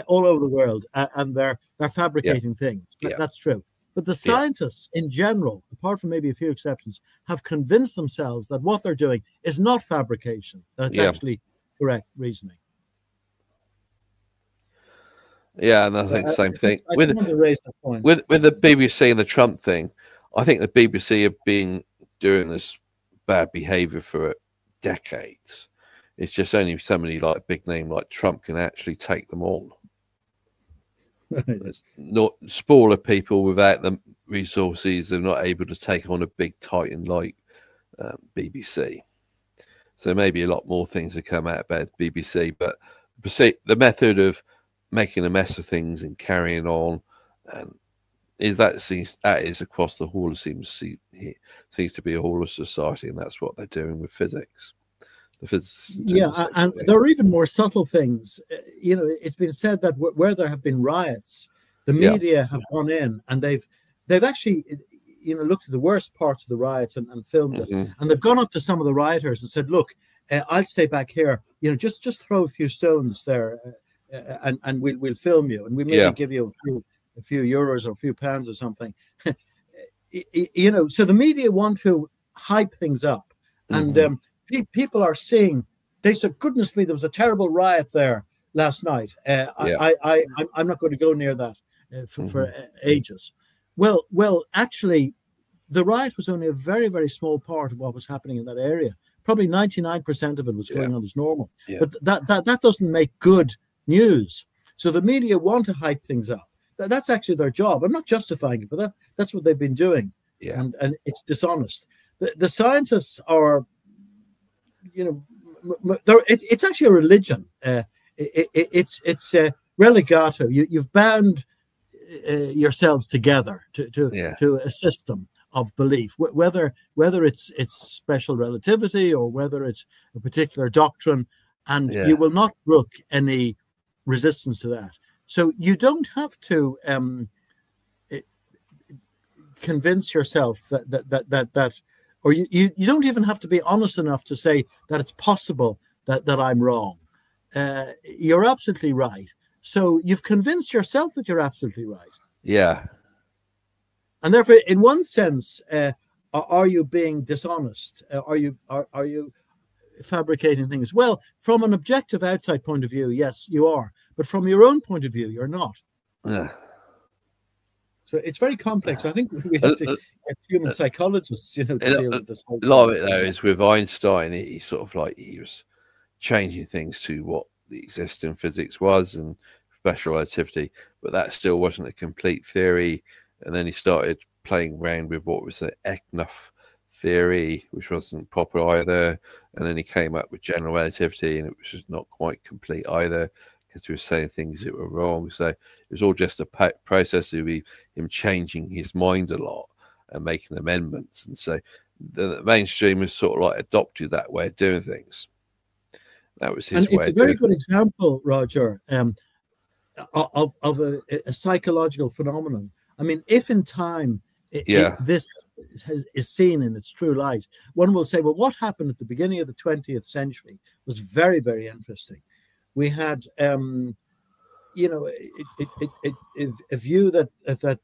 all over the world, and they're fabricating things. That's true. But the scientists in general, apart from maybe a few exceptions, have convinced themselves that what they're doing is not fabrication, that it's actually correct reasoning. Yeah, and I think the same thing. With the BBC and the Trump thing, I think the BBC have been doing this bad behavior for decades. It's just only somebody like a big name like Trump can actually take them on. It's not smaller people without the resources, they're not able to take on a big titan like BBC. So maybe a lot more things have come out about the BBC, but the method of making a mess of things and carrying on, and that is across the whole, seems to be a whole of society, and that's what they're doing with physics. And there are even more subtle things. It's been said that where there have been riots, the media have gone in and they've actually looked at the worst parts of the riots and filmed it, and they've gone up to some of the rioters and said, look, I'll stay back here, just throw a few stones there, and we'll film you, and we maybe give you a few euros or a few pounds or something. So the media want to hype things up, and people are seeing. They said, "Goodness me, there was a terrible riot there last night. I'm not going to go near that for ages." Well, actually, the riot was only a very, very small part of what was happening in that area. Probably 99% of it was going on as normal. But that doesn't make good news. So the media want to hype things up. that's actually their job. I'm not justifying it, but that's what they've been doing. Yeah. And it's dishonest. The scientists are, it's actually a religion. It's relegato. You've bound yourselves together to a system of belief, whether it's special relativity or whether it's a particular doctrine, and you will not brook any resistance to that. So you don't have to convince yourself that or you don't even have to be honest enough to say that it's possible that I'm wrong. You're absolutely right. So you've convinced yourself that you're absolutely right. Yeah. And therefore, in one sense, are you being dishonest? Are you fabricating things? Well, from an objective outside point of view, yes, you are. But from your own point of view, you're not. Yeah. So it's very complex. I think we have to get human psychologists, to deal with this whole thing. A lot of it, though, is with Einstein. He sort of like he was changing things to what the existing physics was and special relativity, but that still wasn't a complete theory. And then he started playing around with what was the Eknoff theory, which wasn't proper either. And then he came up with general relativity, and it was just not quite complete either, because he was saying things that were wrong. So it was all just a process of him changing his mind a lot and making amendments. And so the mainstream has sort of like adopted that way of doing things. That was his way. And it's a very good example, Roger, of a psychological phenomenon. I mean, if in time this is seen in its true light, one will say, well, what happened at the beginning of the 20th century was very, very interesting. We had, a view that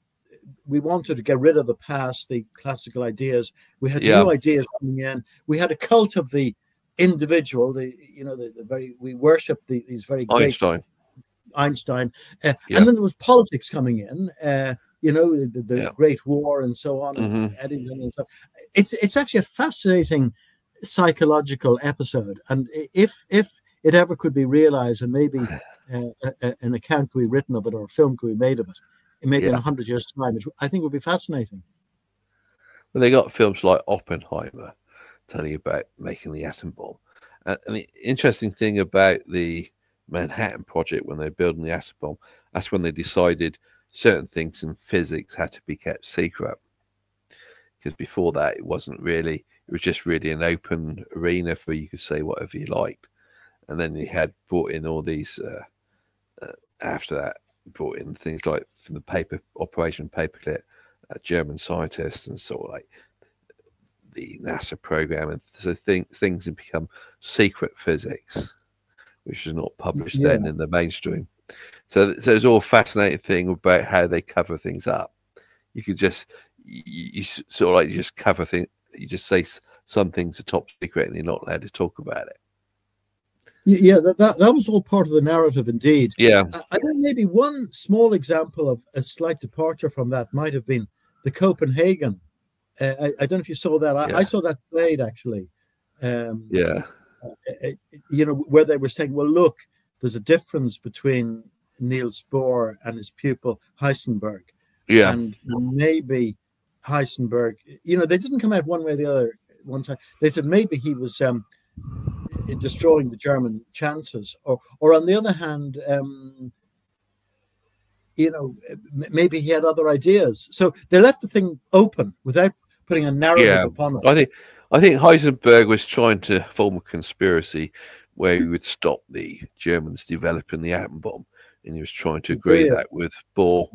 we wanted to get rid of the past, the classical ideas. We had new ideas coming in. We had a cult of the individual. We worship these very great Einstein, and then there was politics coming in. The Great War and so on, and Eddington and so on. It's actually a fascinating psychological episode, and if it ever could be realized, and maybe an account could be written of it or a film could be made of it, maybe in 100 years' time, I think it would be fascinating. Well, they got films like Oppenheimer telling you about making the atom bomb. And the interesting thing about the Manhattan Project, when they're building the atom bomb, that's when they decided certain things in physics had to be kept secret, because before that it wasn't really, it was just really an open arena for you could say whatever you liked. And then you had brought in all these after that, brought in things like from the Operation Paperclip, German scientists, and sort of like the NASA program, and so things have become secret physics, which was not published then in the mainstream. So it's all fascinating thing about how they cover things up. You could just you sort of like you just cover things. You just say some things are top secret, and you're not allowed to talk about it. Yeah, that was all part of the narrative, indeed. Yeah, I think maybe one small example of a slight departure from that might have been the Copenhagen. I don't know if you saw that. I saw that played actually. Where they were saying, well, look, there's a difference between Niels Bohr and his pupil Heisenberg. Yeah, and maybe Heisenberg. They didn't come out one way or the other. One time they said maybe he was destroying the German chances, or on the other hand, maybe he had other ideas. So they left the thing open without putting a narrative upon it. I think Heisenberg was trying to form a conspiracy where he would stop the Germans developing the atom bomb, and he was trying to agree that with Bohr.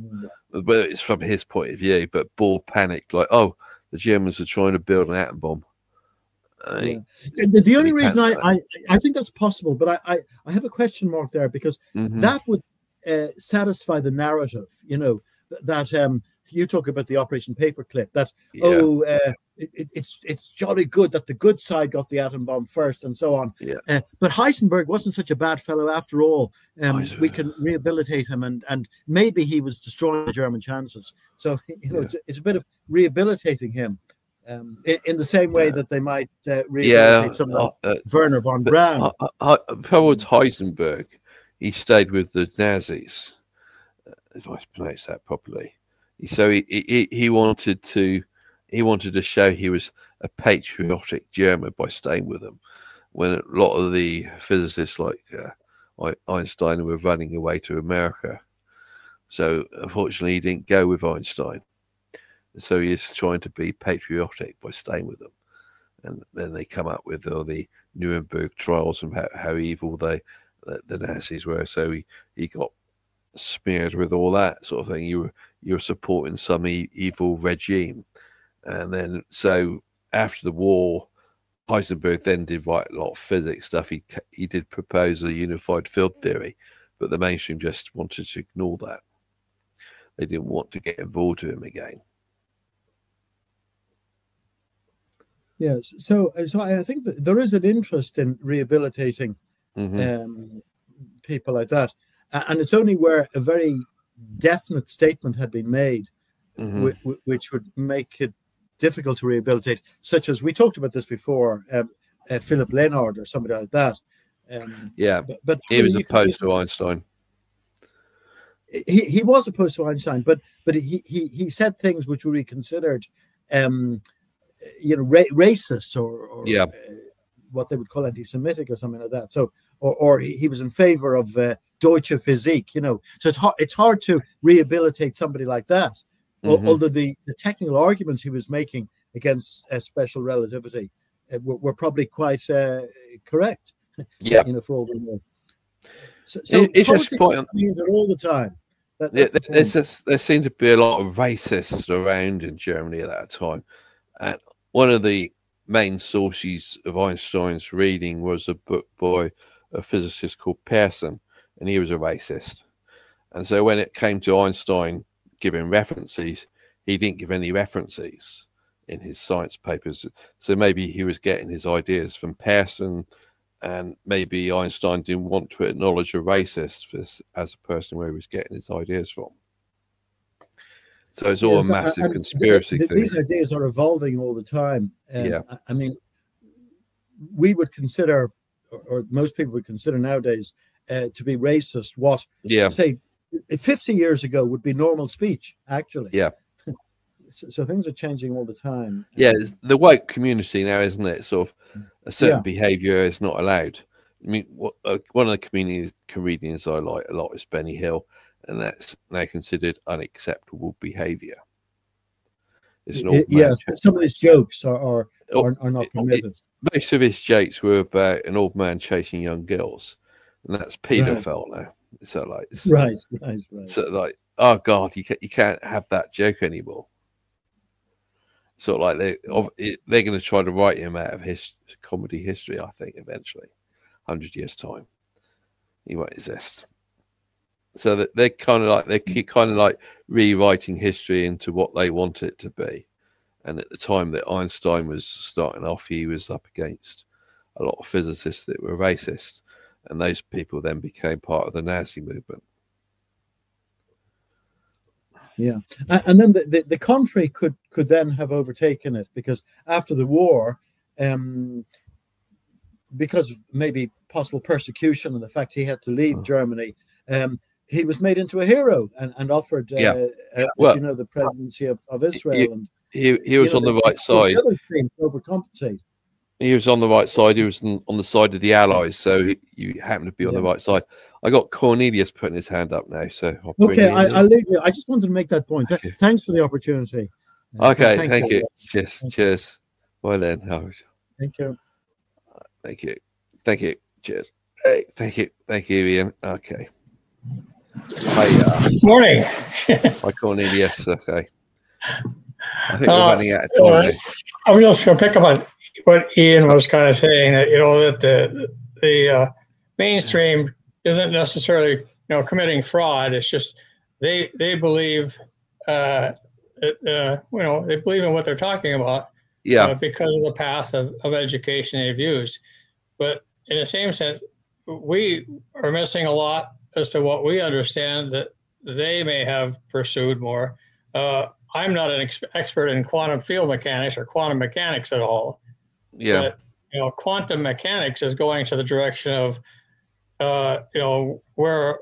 Well, it's from his point of view, but Bohr panicked, like, oh, the Germans are trying to build an atom bomb. The only reason I think that's possible, but I have a question mark there, because that would satisfy the narrative, that you talk about the Operation Paperclip, that it's jolly good that the good side got the atom bomb first and so on. But Heisenberg wasn't such a bad fellow after all. We can rehabilitate him, and maybe he was destroying the German chances. So it's a bit of rehabilitating him. In the same way that they might rehabilitate someone like Werner von Braun. Towards Heisenberg, he stayed with the Nazis. if I pronounce that properly. So he wanted to show he was a patriotic German by staying with them, when a lot of the physicists like Einstein were running away to America. So unfortunately, he didn't go with Einstein. So he is trying to be patriotic by staying with them. And then they come up with all the Nuremberg trials and how evil the Nazis were. So he got smeared with all that sort of thing. You're supporting some evil regime. And then, so after the war, Heisenberg then did write a lot of physics stuff. He did propose a unified field theory, but the mainstream just wanted to ignore that. They didn't want to get involved with him again. Yes, so I think that there is an interest in rehabilitating people like that, and it's only where a very definite statement had been made, which would make it difficult to rehabilitate, such as we talked about this before, Philip Lenard or somebody like that. But he was opposed to Einstein. He was opposed to Einstein, but he said things which would be considered, racist or what they would call anti-Semitic or something like that. So, or he was in favor of Deutsche Physik, So it's hard to rehabilitate somebody like that. Although the technical arguments he was making against special relativity were probably quite correct. For all we know. So it's just quite all the time. There seemed to be a lot of racists around in Germany at that time. And one of the main sources of Einstein's reading was a book by a physicist called Pearson, and he was a racist. And so when it came to Einstein giving references, he didn't give any references in his science papers. So maybe he was getting his ideas from Pearson, and maybe Einstein didn't want to acknowledge a racist as a person where he was getting his ideas from. So it's all a massive conspiracy thing. These ideas are evolving all the time. I mean, we would consider, or most people would consider nowadays, to be racist what, say, 50 years ago would be normal speech, actually. So things are changing all the time. The woke community now, isn't it? Sort of a certain behavior is not allowed. I mean, one of the comedians I like a lot is Benny Hill, and that's now considered unacceptable behavior. Some of his jokes are not permitted. Most of his jokes were about an old man chasing young girls, and that's paedophile now. So right. So like, oh God, you can't have that joke anymore. Sort of like they're going to try to write him out of his comedy history. I think eventually, 100 years time, he won't exist. So that they're kind of like rewriting history into what they want it to be. And at the time that Einstein was starting off, he was up against a lot of physicists that were racist, and those people then became part of the Nazi movement. Yeah, and then the country could then have overtaken it, because after the war, because of maybe possible persecution and the fact he had to leave Germany, he was made into a hero and offered, the presidency of Israel. He was on the right side. The other team overcompensate. He was on the right side. He was on the side of the Allies, so you happen to be on the right side. I got Cornelius putting his hand up now, so I'll leave you. I just wanted to make that point. Thanks for the opportunity. Okay, thank you. Cheers. Bye then. Thank you. Thank you. Cheers. Hey, thank you, Ian. Okay. Hi. Morning. Hi, Cornelius. Okay. I think we're running out of time now. I'm just going to pick up on what Ian was kind of saying, that that the mainstream isn't necessarily committing fraud. It's just they believe they believe in what they're talking about because of the path of education they've used. But in the same sense, we are missing a lot as to what we understand that they may have pursued more. I'm not an expert in quantum field mechanics or quantum mechanics at all. But quantum mechanics is going to the direction of where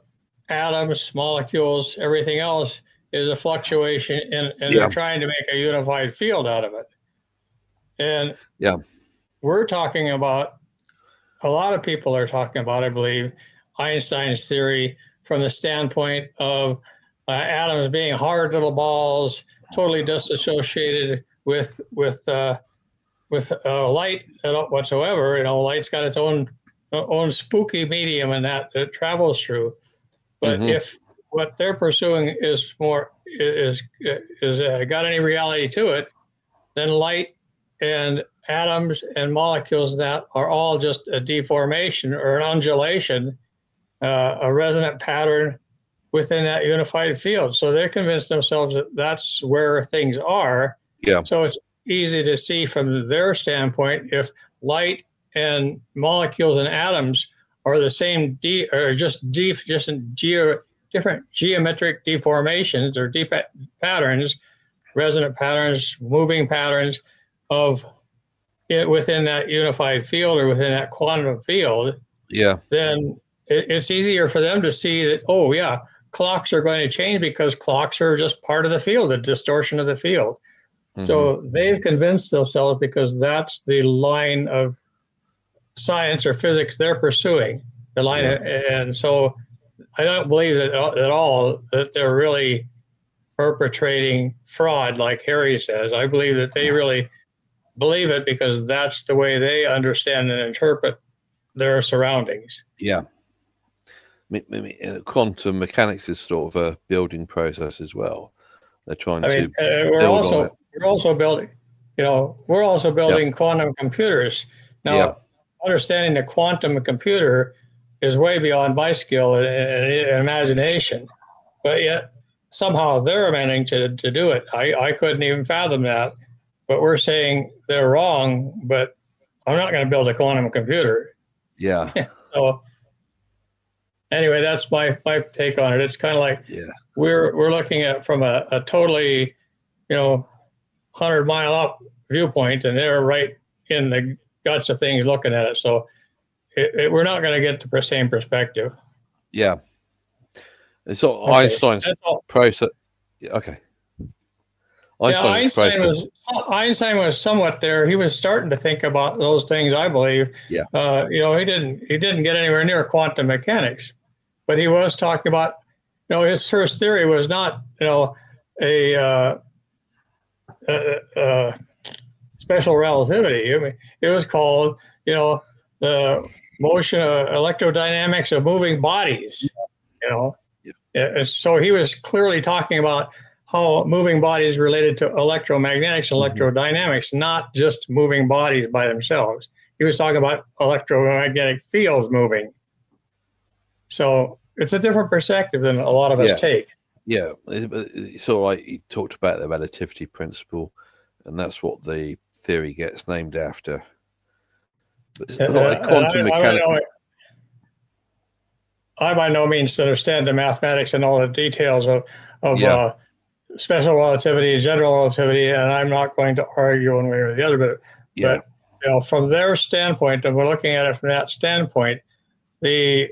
atoms, molecules, everything else is a fluctuation, and they're trying to make a unified field out of it. And we're talking about, a lot of people are talking about, I believe, Einstein's theory from the standpoint of atoms being hard little balls, totally disassociated with light whatsoever. You know, light's got its own spooky medium, and that it travels through. But if what they're pursuing is more got any reality to it, then light and atoms and molecules that are all just a deformation or an undulation, a resonant pattern within that unified field. So they're convinced themselves that that's where things are. Yeah. So it's easy to see from their standpoint, if light and molecules and atoms are the same, different geometric deformations or patterns, resonant patterns, moving patterns of it within that unified field or within that quantum field. Yeah. Then it's easier for them to see that, oh yeah, clocks are going to change because clocks are just part of the field, the distortion of the field. So they've convinced themselves, because that's the line of science or physics they're pursuing, the line. And so I don't believe that at all that they're really perpetrating fraud like Harry says. I believe that they really believe it because that's the way they understand and interpret their surroundings. Yeah. Quantum mechanics is sort of a building process as well. They're trying to. We're also building, quantum computers. Now, understanding the quantum computer is way beyond my skill and imagination, but yet somehow they're managing to do it. I couldn't even fathom that, but we're saying they're wrong, but I'm not going to build a quantum computer. Yeah. So anyway, that's my take on it. It's kind of like we're looking at from a totally, 100-mile up viewpoint, and they're right in the guts of things looking at it. So we're not going to get the same perspective. Yeah. So Einstein's process. Okay. Einstein was somewhat there. He was starting to think about those things, I believe. Yeah. He didn't get anywhere near quantum mechanics, but he was talking about, his first theory was not, a special relativity. I mean, it was called, the motion electrodynamics of moving bodies. So he was clearly talking about how moving bodies related to electromagnetics, electrodynamics, not just moving bodies by themselves. He was talking about electromagnetic fields moving. So it's a different perspective than a lot of us take. Yeah, it's all right. He talked about the relativity principle, and that's what the theory gets named after. But quantum mechanics. I by no means understand the mathematics and all the details of special relativity, general relativity, and I'm not going to argue one way or the other. But from their standpoint, and we're looking at it from that standpoint, the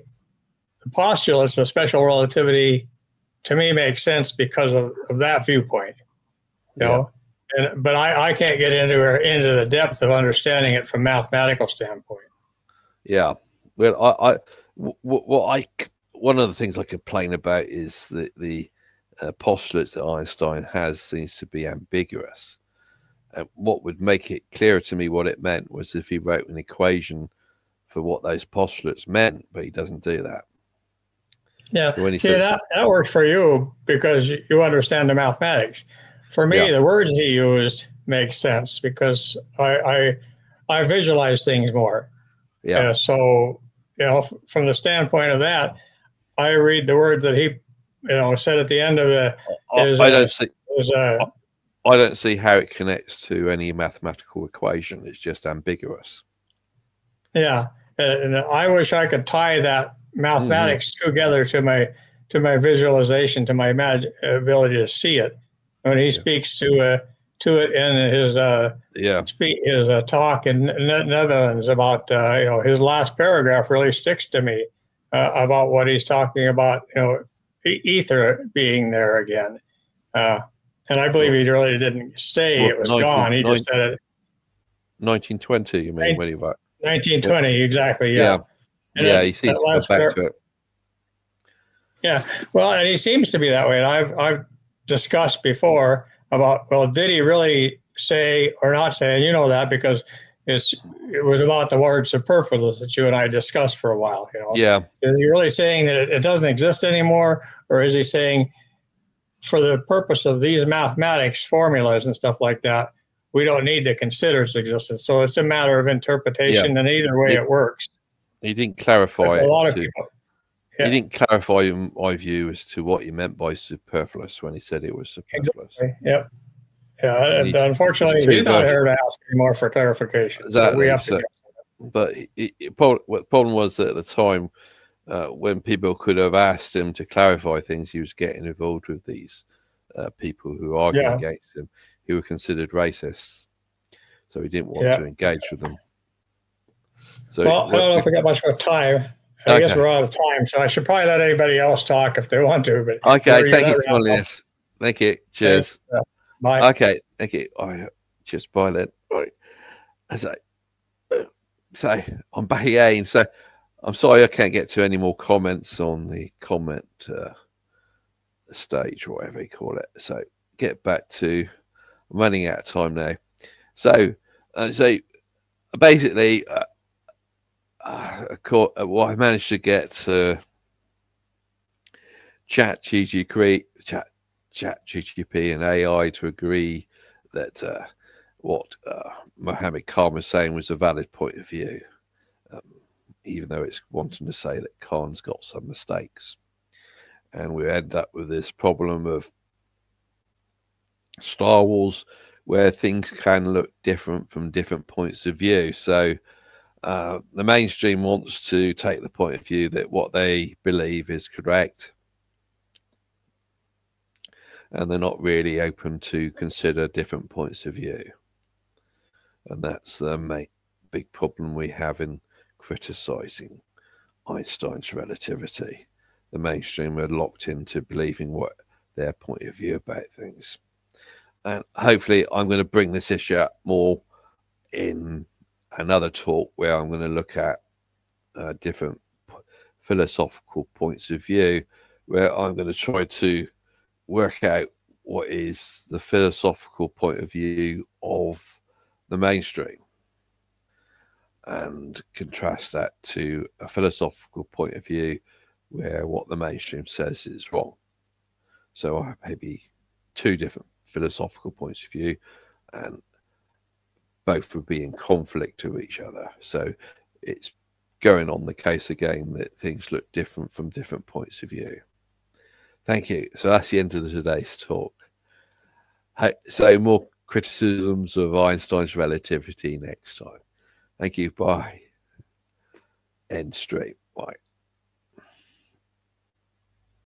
postulates of special relativity to me makes sense because of that viewpoint. But I can't get into the depth of understanding it from mathematical standpoint. Yeah, well, one of the things I complain about is the postulates that Einstein has seems to be ambiguous. And what would make it clearer to me what it meant was if he wrote an equation for what those postulates meant, but he doesn't do that. Yeah, see, that works for you because you understand the mathematics. For me, the words he used make sense because I visualize things more. Yeah. So, from the standpoint of that, I read the words that he, said at the end of I don't see how it connects to any mathematical equation. It's just ambiguous. Yeah, and I wish I could tie that mathematics together to my visualization, to my ability to see it. When he speaks to it in his talk in Netherlands about his last paragraph really sticks to me. about what he's talking about, ether being there again. And I believe he really didn't say it was gone. He just said it. 1920, you mean, when he was 1920, exactly, yeah. Yeah, he seems to come back to it. Yeah, well, and he seems to be that way. And I've discussed before about, well, did he really say or not say? And you know that because it was about the word superfluous that you and I discussed for a while. Yeah. Is he really saying that it doesn't exist anymore, or is he saying, for the purpose of these mathematics formulas and stuff like that, we don't need to consider its existence? So it's a matter of interpretation, and either way it works. He didn't clarify a lot of people. He didn't clarify my view as to what he meant by superfluous when he said it was superfluous. Exactly. Yep. Yeah, and unfortunately, he's not here to ask anymore for clarification. Exactly. So we have to. But the problem was that at the time, when people could have asked him to clarify things, he was getting involved with these people who argued against him, who were considered racists. So he didn't want to engage with them. So, well, I don't know if we got much more time. I guess we're out of time, so I should probably let anybody else talk if they want to. But okay, thank you for joining us. Thank you. Cheers. Bye. Okay, thank you. Just bye then. Right. So I'm back again. So I'm sorry I can't get to any more comments on the comment stage, or whatever you call it. So get back to, I'm running out of time now. So basically, what I managed to get ChatGPT and AI to agree that what Mohammad Khan was saying was a valid point of view, even though it's wanting to say that Khan's got some mistakes. And we end up with this problem of Star Wars, where things can look different from different points of view. So the mainstream wants to take the point of view that what they believe is correct, and they're not really open to consider different points of view. And that's the big problem we have in criticizing Einstein's relativity. The mainstream are locked into believing what their point of view about things. And hopefully I'm going to bring this issue up more in another talk, where I'm going to look at different philosophical points of view, where I'm going to try to work out what is the philosophical point of view of the mainstream, and contrast that to a philosophical point of view where what the mainstream says is wrong. So I have maybe two different philosophical points of view, and both would be in conflict with each other. So it's going on the case again that things look different from different points of view. Thank you. So that's the end of today's talk. So more criticisms of Einstein's relativity next time. Thank you. Bye. End stream. Bye.